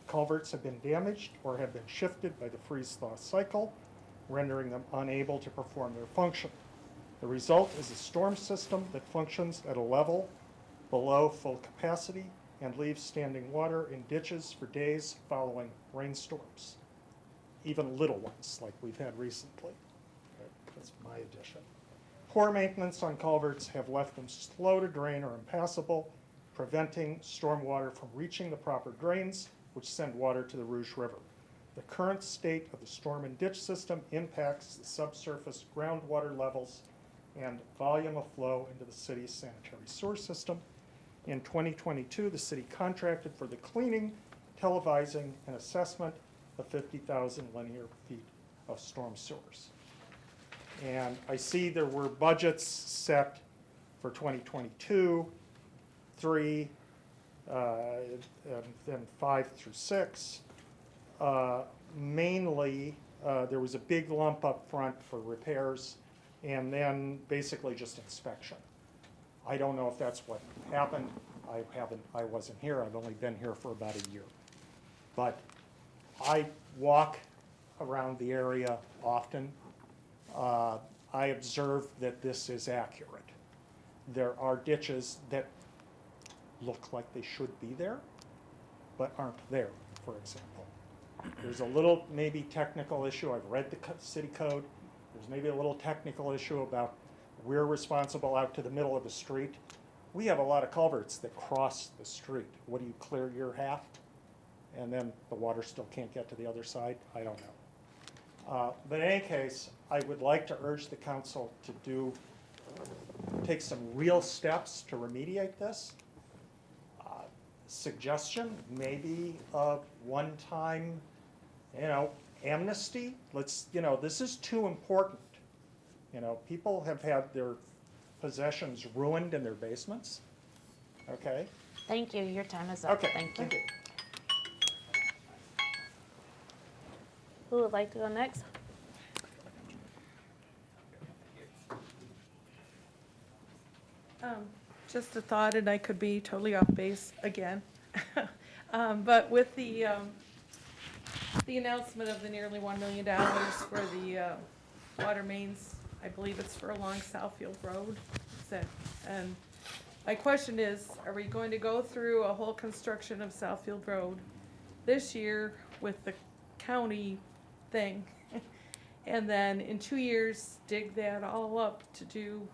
Culverts have been damaged or have been shifted by the freeze-thaw cycle, rendering them unable to perform their function. The result is a storm system that functions at a level below full capacity and leaves standing water in ditches for days following rainstorms, even little ones like we've had recently. That's my addition. Poor maintenance on culverts have left them slow to drain or impassable, preventing stormwater from reaching the proper drains, which send water to the Rouge River. The current state of the storm and ditch system impacts the subsurface groundwater levels and volume of flow into the city's sanitary sewer system. In 2022, the city contracted for the cleaning, televising, and assessment of 50,000 linear feet of storm sewers. And I see there were budgets set for 2022, 3, and 5 through 6. Mainly, there was a big lump up front for repairs and then basically just inspection. I don't know if that's what happened. I wasn't here. I've only been here for about a year. But I walk around the area often. I observe that this is accurate. There are ditches that look like they should be there, but aren't there, for example. There's a little maybe technical issue. I've read the city code. There's maybe a little technical issue about we're responsible out to the middle of the street. We have a lot of culverts that cross the street. What do you clear your half? And then the water still can't get to the other side? I don't know. But in any case, I would like to urge the council to take some real steps to remediate this. Suggestion, maybe a one-time, amnesty. This is too important. People have had their possessions ruined in their basements, okay? Thank you, your time is up. Okay, Thank you. thank you. Who would like to go next? Just a thought, and I could be totally off base again. But with the announcement of the nearly $1 million for the water mains, I believe it's for along Southfield Road. And my question is, are we going to go through a whole construction of Southfield Road this year with the county thing? And then in 2 years, dig that all up to do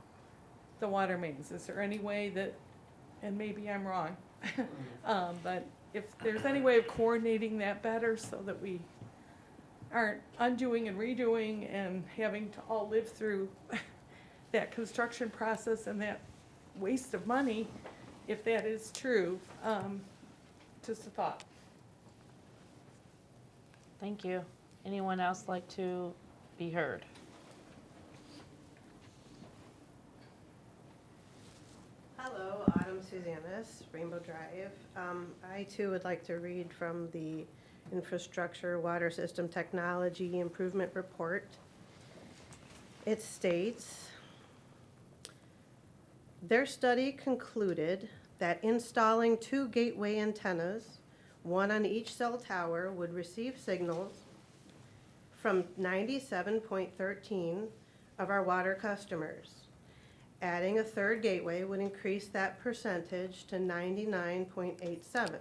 the water mains? Is there any way that, and maybe I'm wrong, but if there's any way of coordinating that better so that we aren't undoing and redoing and having to all live through that construction process and that waste of money, if that is true, just a thought. Thank you. Anyone else like to be heard? Hello, I'm Susanna, Rainbow Drive. I too would like to read from the Infrastructure Water System Technology Improvement Report. It states, their study concluded that installing 2 gateway antennas, one on each cell tower, would receive signals from 97.13 of our water customers. Adding a 3rd gateway would increase that percentage to 99.87%.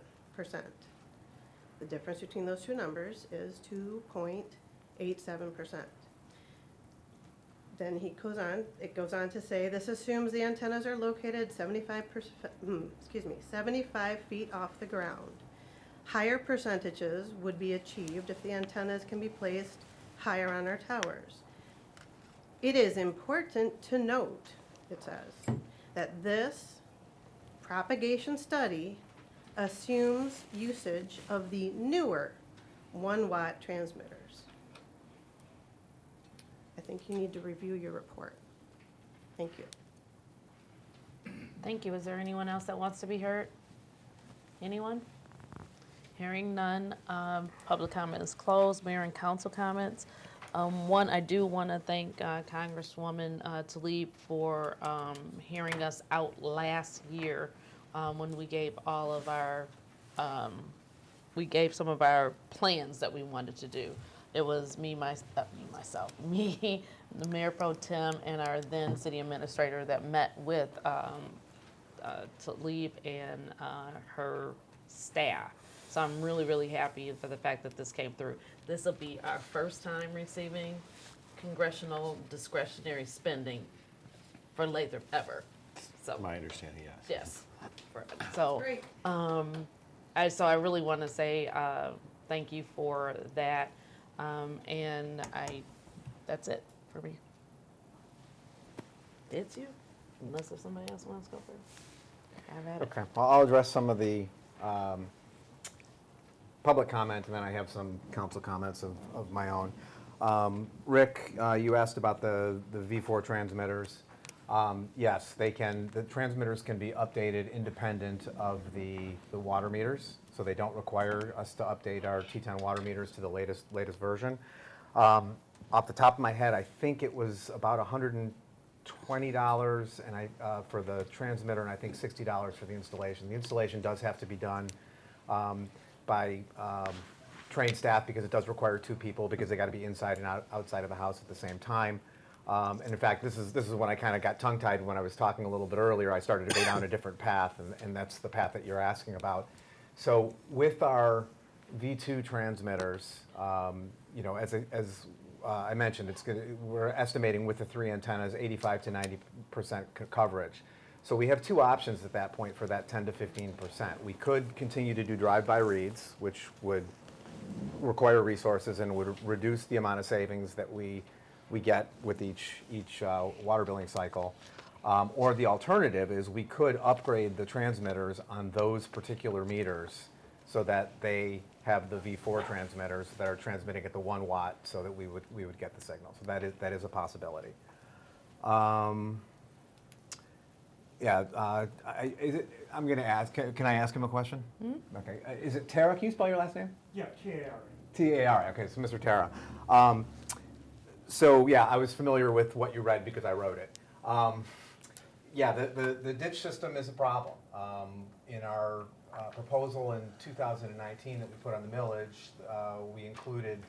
The difference between those two numbers is 2.87%. Then it goes on to say, this assumes the antennas are located 75 feet off the ground. Higher percentages would be achieved if the antennas can be placed higher on our towers. It is important to note, it says, that this propagation study assumes usage of the newer 1-watt transmitters. I think you need to review your report. Thank you. Thank you. Is there anyone else that wants to be heard? Anyone? Hearing none, public comment is closed. Mayor and council comments. One, I do want to thank Congresswoman Tlaib for hearing us out last year when we gave all of our, we gave some of our plans that we wanted to do. It was me, the Mayor Pro Tem, and our then city administrator that met with Tlaib and her staff. So I'm really, really happy for the fact that this came through. This will be our first time receiving congressional discretionary spending for Lathrup ever. So My understanding, yes. yes. So Great. so I really want to say thank you for that, and that's it for me. It's you, unless there's somebody else who wants to go first. I've had it. Okay, well, I'll address some of the public comment, and then I have some council comments of my own. Rick, you asked about the V4 transmitters. Yes, they can. The transmitters can be updated independent of the water meters, so they don't require us to update our T10 water meters to the latest version. Off the top of my head, I think it was about $120 and for the transmitter, and I think $60 for the installation. The installation does have to be done by trained staff because it does require 2 people because they got to be inside and outside of the house at the same time. And in fact, this is when I kind of got tongue-tied when I was talking a little bit earlier. I started to go down a different path, and that's the path that you're asking about. So with our V2 transmitters, you know, as I mentioned, we're estimating with the 3 antennas 85 to 90% coverage. So we have 2 options at that point for that 10 to 15%. We could continue to do drive-by reads, which would require resources and would reduce the amount of savings that we get with each water billing cycle. Or the alternative is we could upgrade the transmitters on those particular meters so that they have the V4 transmitters that are transmitting at the 1 watt so that we would get the signal. So that is a possibility. Yeah, I'm going to ask, can I ask him a question? Okay. Is it Tara? Can you spell your last name? Yeah, TAR. T-A-R, okay, so Mr. Tara. So, yeah, I was familiar with what you read because I wrote it. Yeah, the ditch system is a problem. In our proposal in 2019 that we put on the millage, we included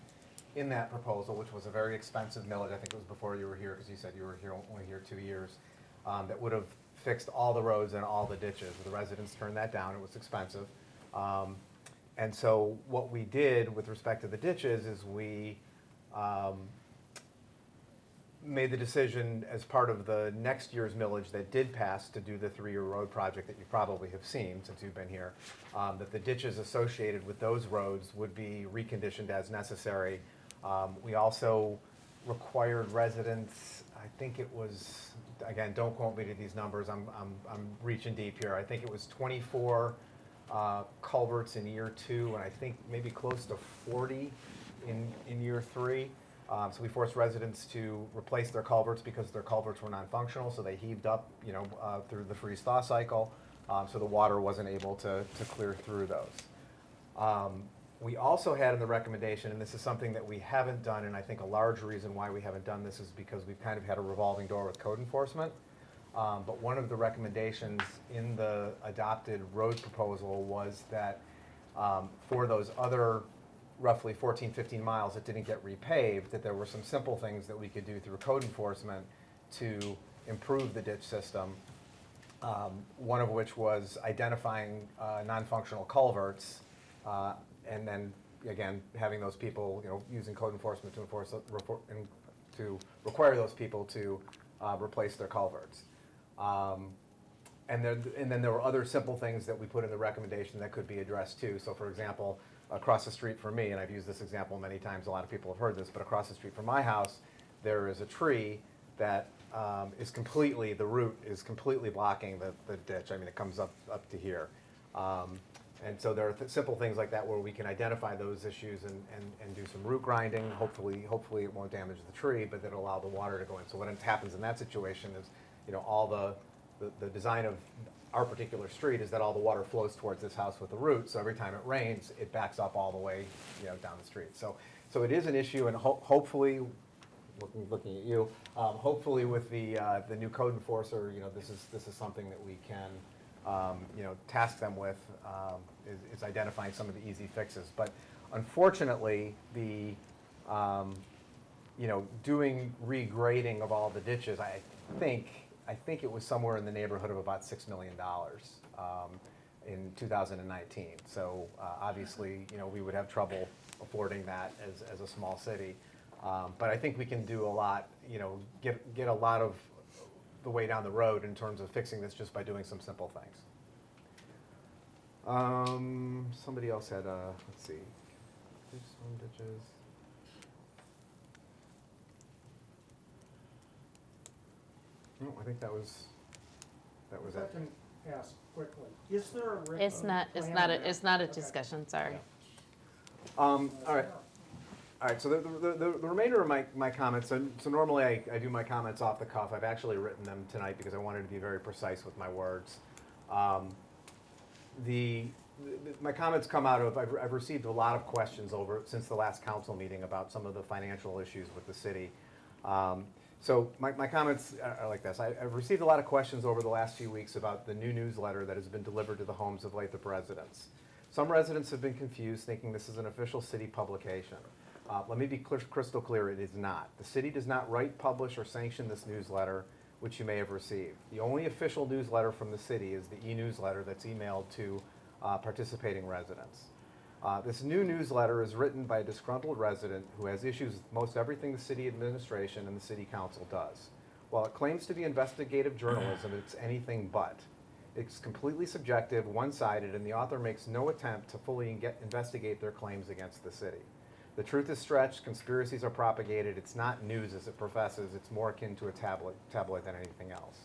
in that proposal, which was a very expensive millage, I think it was before you were here, because you said you were here only here 2 years, that would have fixed all the roads and all the ditches. The residents turned that down, it was expensive. And so what we did with respect to the ditches is we made the decision as part of the next year's millage that did pass to do the 3-year road project that you probably have seen since you've been here, that the ditches associated with those roads would be reconditioned as necessary. We also required residents, I think it was, again, don't quote me to these numbers, I'm reaching deep here. I think it was 24 culverts in year 2, and I think maybe close to 40 in year 3. So we forced residents to replace their culverts because their culverts were non-functional, so they heaved up, through the freeze-thaw cycle, so the water wasn't able to clear through those. We also had in the recommendation, and this is something that we haven't done, and I think a large reason why we haven't done this is because we've kind of had a revolving door with code enforcement. But one of the recommendations in the adopted road proposal was that for those other roughly 14, 15 miles that didn't get repaved, that there were some simple things that we could do through code enforcement to improve the ditch system. One of which was identifying non-functional culverts, and then again having those people, using code enforcement to enforce to require those people to replace their culverts. And then there were other simple things that we put in the recommendation that could be addressed too. So for example, across the street from me, and I've used this example many times, a lot of people have heard this, but across the street from my house, there is a tree that is completely, the root is completely blocking the ditch. I mean, it comes up to here. And so there are simple things like that where we can identify those issues and do some root grinding. Hopefully it won't damage the tree, but that'll allow the water to go in. So what happens in that situation is, all the design of our particular street is that all the water flows towards this house with the root, so every time it rains, it backs up all the way, down the street. So it is an issue, and hopefully, looking at you, hopefully with the new code enforcer, this is something that we can, task them with, is identifying some of the easy fixes. But unfortunately, the, doing regrading of all the ditches, I think it was somewhere in the neighborhood of about $6 million in 2019. So obviously, we would have trouble affording that as a small city. But I think we can do a lot, get a lot of the way down the road in terms of fixing this just by doing some simple things. Somebody else had, let's see, ditches. No, I think that was If it. I can ask quickly, is there a written It's not a discussion, sorry. All right, so the remainder of my comments, so normally I do my comments off the cuff. I've actually written them tonight because I wanted to be very precise with my words. My comments come out of, I've received a lot of questions since the last council meeting about some of the financial issues with the city. So my comments are like this. I've received a lot of questions over the last few weeks about the new newsletter that has been delivered to the homes of Lathrup residents. Some residents have been confused, thinking this is an official city publication. Let me be crystal clear, it is not. The city does not write, publish, or sanction this newsletter, which you may have received. The only official newsletter from the city is the e-newsletter that's emailed to participating residents. This new newsletter is written by a disgruntled resident who has issues with most everything the city administration and the city council does. While it claims to be investigative journalism, it's anything but. It's completely subjective, one-sided, and the author makes no attempt to fully investigate their claims against the city. The truth is stretched, conspiracies are propagated, it's not news as it professes, it's more akin to a tabloid than anything else.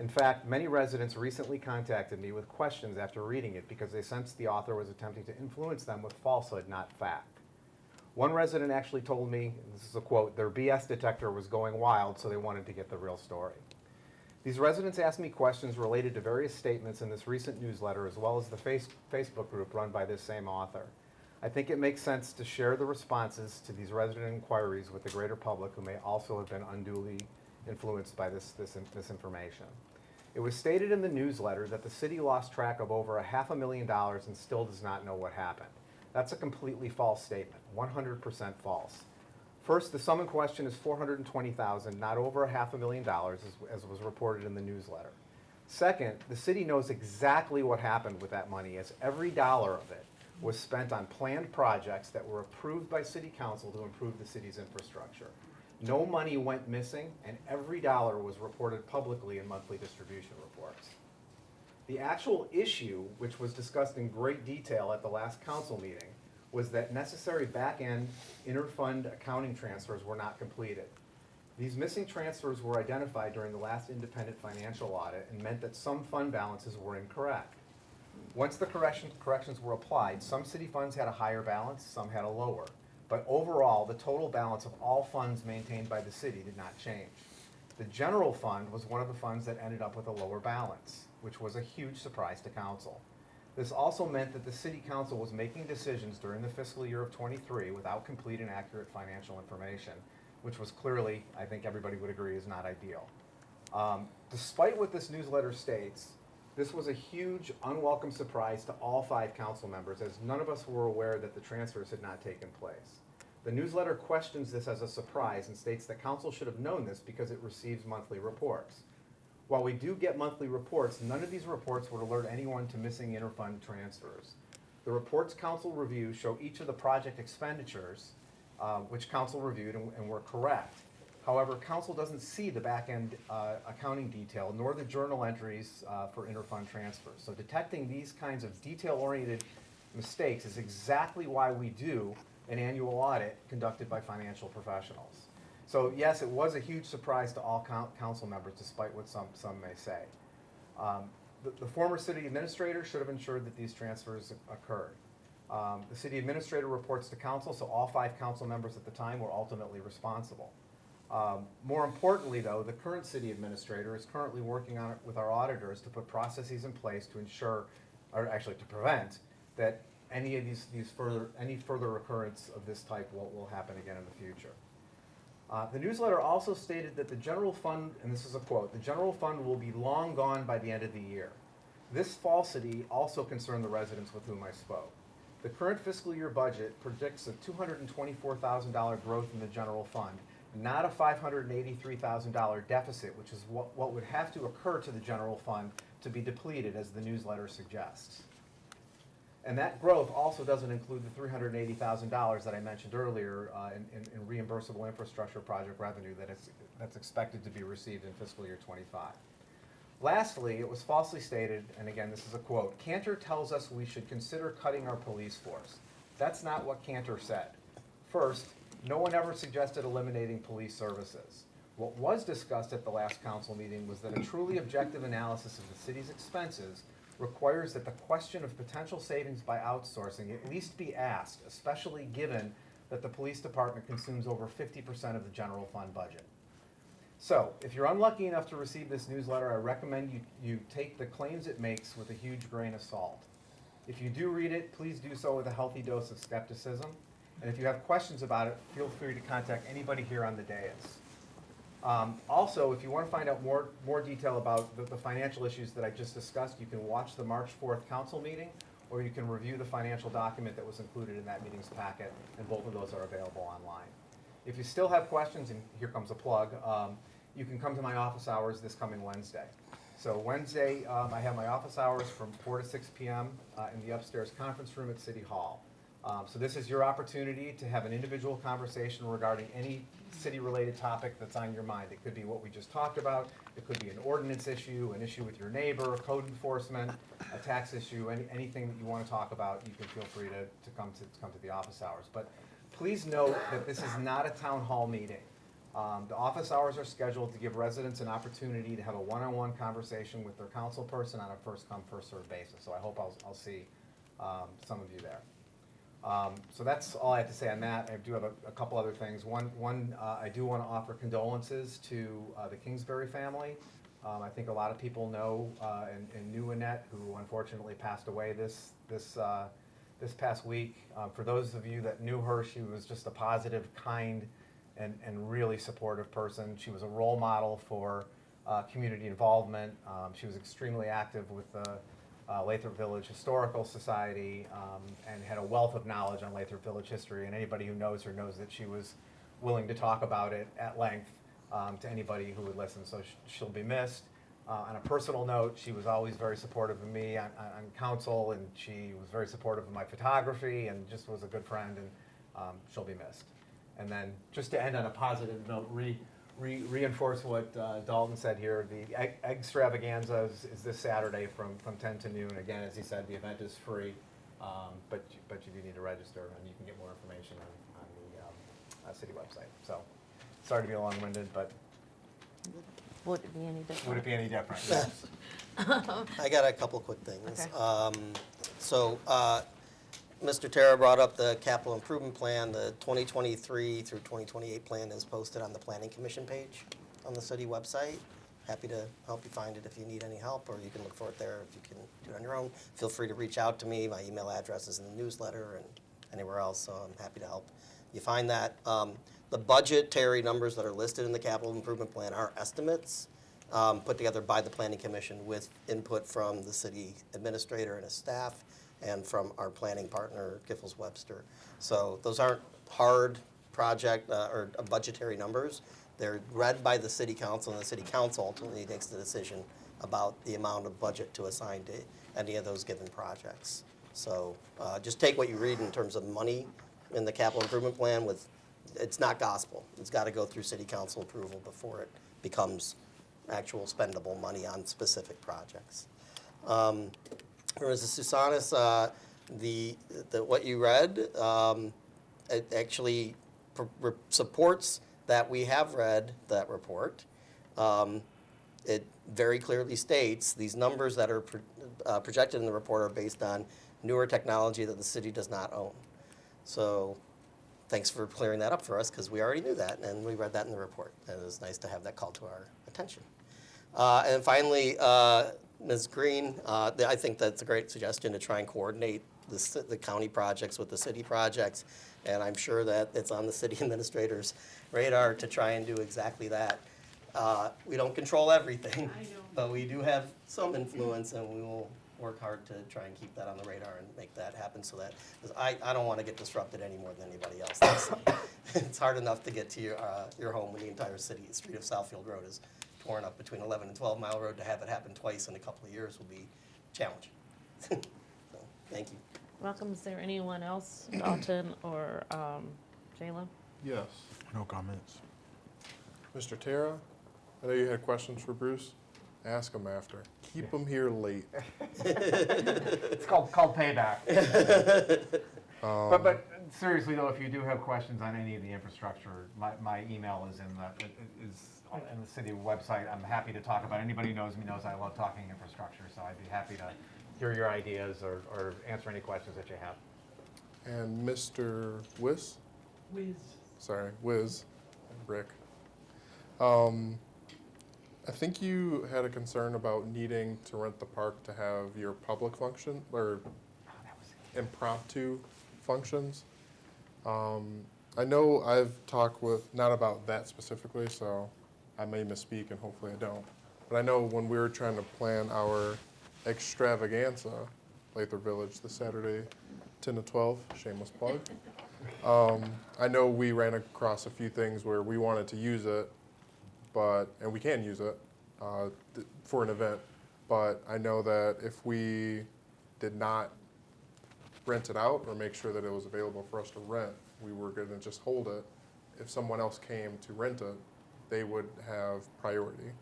In fact, many residents recently contacted me with questions after reading it because they sensed the author was attempting to influence them with falsehood, not fact. One resident actually told me, and this is a quote, their BS detector was going wild, so they wanted to get the real story. These residents asked me questions related to various statements in this recent newsletter, as well as the Facebook group run by this same author. I think it makes sense to share the responses to these resident inquiries with the greater public, who may also have been unduly influenced by this information. It was stated in the newsletter that the city lost track of over $500,000 and still does not know what happened. That's a completely false statement, 100% false. First, the sum in question is $420,000, not over $500,000, as was reported in the newsletter. Second, the city knows exactly what happened with that money, as every dollar of it was spent on planned projects that were approved by City Council to improve the city's infrastructure. No money went missing, and every dollar was reported publicly in monthly distribution reports. The actual issue, which was discussed in great detail at the last council meeting, was that necessary back-end inter-fund accounting transfers were not completed. These missing transfers were identified during the last independent financial audit and meant that some fund balances were incorrect. Once the corrections were applied, some city funds had a higher balance, some had a lower. But overall, the total balance of all funds maintained by the city did not change. The general fund was one of the funds that ended up with a lower balance, which was a huge surprise to council. This also meant that the city council was making decisions during the fiscal year of '23 without complete and accurate financial information, which was clearly, I think everybody would agree, is not ideal. Despite what this newsletter states, this was a huge, unwelcome surprise to all 5 council members, as none of us were aware that the transfers had not taken place. The newsletter questions this as a surprise and states that council should have known this because it receives monthly reports. While we do get monthly reports, none of these reports would alert anyone to missing interfund transfers. The reports council review show each of the project expenditures, which council reviewed and were correct. However, council doesn't see the back-end accounting detail, nor the journal entries for interfund transfers. So detecting these kinds of detail-oriented mistakes is exactly why we do an annual audit conducted by financial professionals. So yes, it was a huge surprise to all council members, despite what some may say. The former city administrator should have ensured that these transfers occurred. The city administrator reports to council, so all 5 council members at the time were ultimately responsible. More importantly, though, the current city administrator is currently working on it with our auditors to put processes in place to ensure, or actually to prevent, that any of any further occurrence of this type will happen again in the future. The newsletter also stated that the general fund, and this is a quote, "The general fund will be long gone by the end of the year." This falsity also concerned the residents with whom I spoke. The current fiscal year budget predicts a $224,000 growth in the general fund, not a $583,000 deficit, which is what would have to occur to the general fund to be depleted, as the newsletter suggests. And that growth also doesn't include the $380,000 that I mentioned earlier in reimbursable infrastructure project revenue that's expected to be received in fiscal year '25. Lastly, it was falsely stated, and again, this is a quote, "Cantor tells us we should consider cutting our police force." That's not what Cantor said. First, no one ever suggested eliminating police services. What was discussed at the last council meeting was that a truly objective analysis of the city's expenses requires that the question of potential savings by outsourcing at least be asked, especially given that the police department consumes over 50% of the general fund budget. So, if you're unlucky enough to receive this newsletter, I recommend you take the claims it makes with a huge grain of salt. If you do read it, please do so with a healthy dose of skepticism. And if you have questions about it, feel free to contact anybody here on the dais. Also, if you want to find out more detail about the financial issues that I just discussed, you can watch the March 4th council meeting, or you can review the financial document that was included in that meeting's packet, and both of those are available online. If you still have questions, and here comes a plug, you can come to my office hours this coming Wednesday. So Wednesday, I have my office hours from 4 to 6 p.m. In the upstairs conference room at City Hall. So this is your opportunity to have an individual conversation regarding any city-related topic that's on your mind. It could be what we just talked about. It could be an ordinance issue, an issue with your neighbor, code enforcement, a tax issue, anything that you want to talk about. You can feel free to come to the office hours. But please note that this is not a town hall meeting. The office hours are scheduled to give residents an opportunity to have a one-on-one conversation with their council person on a first-come, first-served basis. So I hope I'll see some of you there. So that's all I have to say on that. I do have a couple other things. One, I do want to offer condolences to the Kingsbury family. I think a lot of people know and knew Annette, who unfortunately passed away this past week. For those of you that knew her, she was just a positive, kind, and really supportive person. She was a role model for community involvement. She was extremely active with the Lathrup Village Historical Society and had a wealth of knowledge on Lathrup Village history. And anybody who knows her knows that she was willing to talk about it at length to anybody who would listen. So she'll be missed. On a personal note, she was always very supportive of me on council, and she was very supportive of my photography and just was a good friend, and she'll be missed. And then just to end on a positive note, reinforce what Dalton said here. The egg extravaganza is this Saturday from 10 to noon. Again, as he said, the event is free, but you do need to register, and you can get more information on the city website. So, sorry to be long-winded, but Would it be any different? would it be any different? Yes. I got a couple quick things. Okay. Mr. Terra brought up the capital improvement plan. The 2023 through 2028 plan is posted on the Planning Commission page on the city website. Happy to help you find it if you need any help, or you can look for it there if you can do it on your own. Feel free to reach out to me. My email address is in the newsletter and anywhere else, so I'm happy to help you find that. The budgetary numbers that are listed in the capital improvement plan are estimates put together by the Planning Commission with input from the city administrator and his staff and from our planning partner, Giffords Webster. So those aren't hard project or budgetary numbers. They're read by the city council, and the city council ultimately makes the decision about the amount of budget to assign to any of those given projects. So just take what you read in terms of money in the capital improvement plan with, it's not gospel. It's got to go through city council approval before it becomes actual spendable money on specific projects. For Mrs. Susanis, what you read, it actually supports that we have read that report. It very clearly states these numbers that are projected in the report are based on newer technology that the city does not own. So thanks for clearing that up for us, because we already knew that, and we read that in the report. And it was nice to have that called to our attention. And finally, Ms. Green, I think that's a great suggestion to try and coordinate the county projects with the city projects. And I'm sure that it's on the city administrator's radar to try and do exactly that. We don't control everything, but we do have some influence, and we will work hard to try and keep that on the radar and make that happen, so that, because I don't want to get disrupted any more than anybody else. It's hard enough to get to your home when the entire street of Southfield Road is torn up between 11 and 12 Mile Road. To have it happen twice in a couple of years will be challenging. So, thank you. Welcome. Is there anyone else, Dalton or Jayla? Yes. No comments. Mr. Terra, I know you had questions for Bruce. Ask him after. Keep him here late. It's called payback. But seriously though, if you do have questions on any of the infrastructure, my email is on the city website. I'm happy to talk about it. Anybody who knows me knows I love talking infrastructure, so I'd be happy to hear your ideas or answer any questions that you have. And Mr. Wiz? Sorry, Wiz, Rick. I think you had a concern about needing to rent the park to have your public function or impromptu functions. I know I've talked with, not about that specifically, so I may misspeak and hopefully I don't. But I know when we were trying to plan our extravaganza, Lathrup Village, this Saturday, 10 to 12, shameless plug. I know we ran across a few things where we wanted to use it, and we can use it for an event, but I know that if we did not rent it out or make sure that it was available for us to rent, we were going to just hold it. If someone else came to rent it, they would have priority.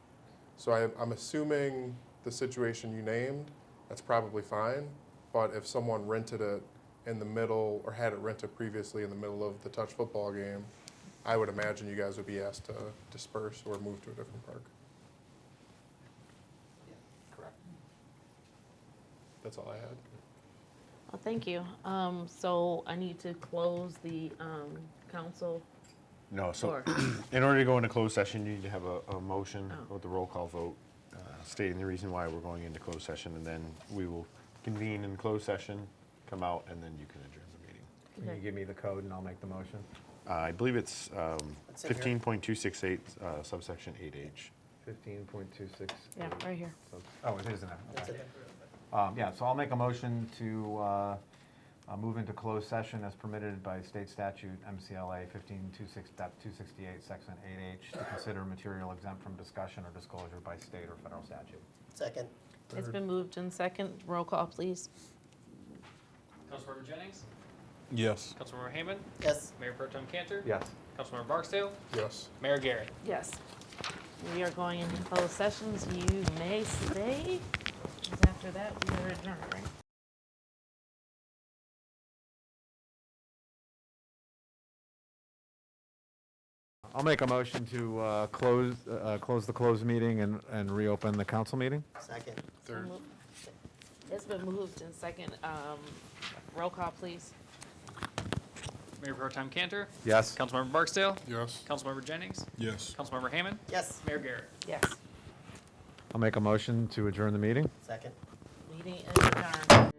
So I'm assuming the situation you named, that's probably fine, but if someone rented it in the middle, or had it rented previously in the middle of the touch football game, I would imagine you guys would be asked to disperse or move to a different park. Correct. That's all I had. Well, thank you. So I need to close the council. No, so Or- in order to go into closed session, you need to have a motion Oh. with the roll call vote stating the reason why we're going into closed session, and then we will convene in closed session, come out, and then you can adjourn the meeting. Can you give me the code and I'll make the motion? I believe it's It's in here. 15.268 subsection 8H. 15.26. Yeah, right here. Oh, it is in there. That's Okay. it. Yeah, so I'll make a motion to move into closed session as permitted by state statute MCLA 15.268, section 8H, to consider material exempt from discussion or disclosure by state or federal statute. Second. It's been moved in second. Roll call, please. Councilmember Jennings, Yes. Councilmember Hammond, Yes. Mayor Pro Tem Cantor, Yes. Councilmember Barksdale, Yes. Mayor Garrett. Yes. We are going into closed sessions. You may stay. 'Cause after that, we are adjourned, right? I'll make a motion to close the closed meeting and reopen the council meeting. Second. Third. It's been moved in second. Roll call, please. Mayor Pro Tem Cantor, Yes. Councilmember Barksdale, Yes. Councilmember Jennings, Yes. Councilmember Hammond, Yes. Mayor Garrett. Yes. I'll make a motion to adjourn the meeting. Second. Meeting is adjourned.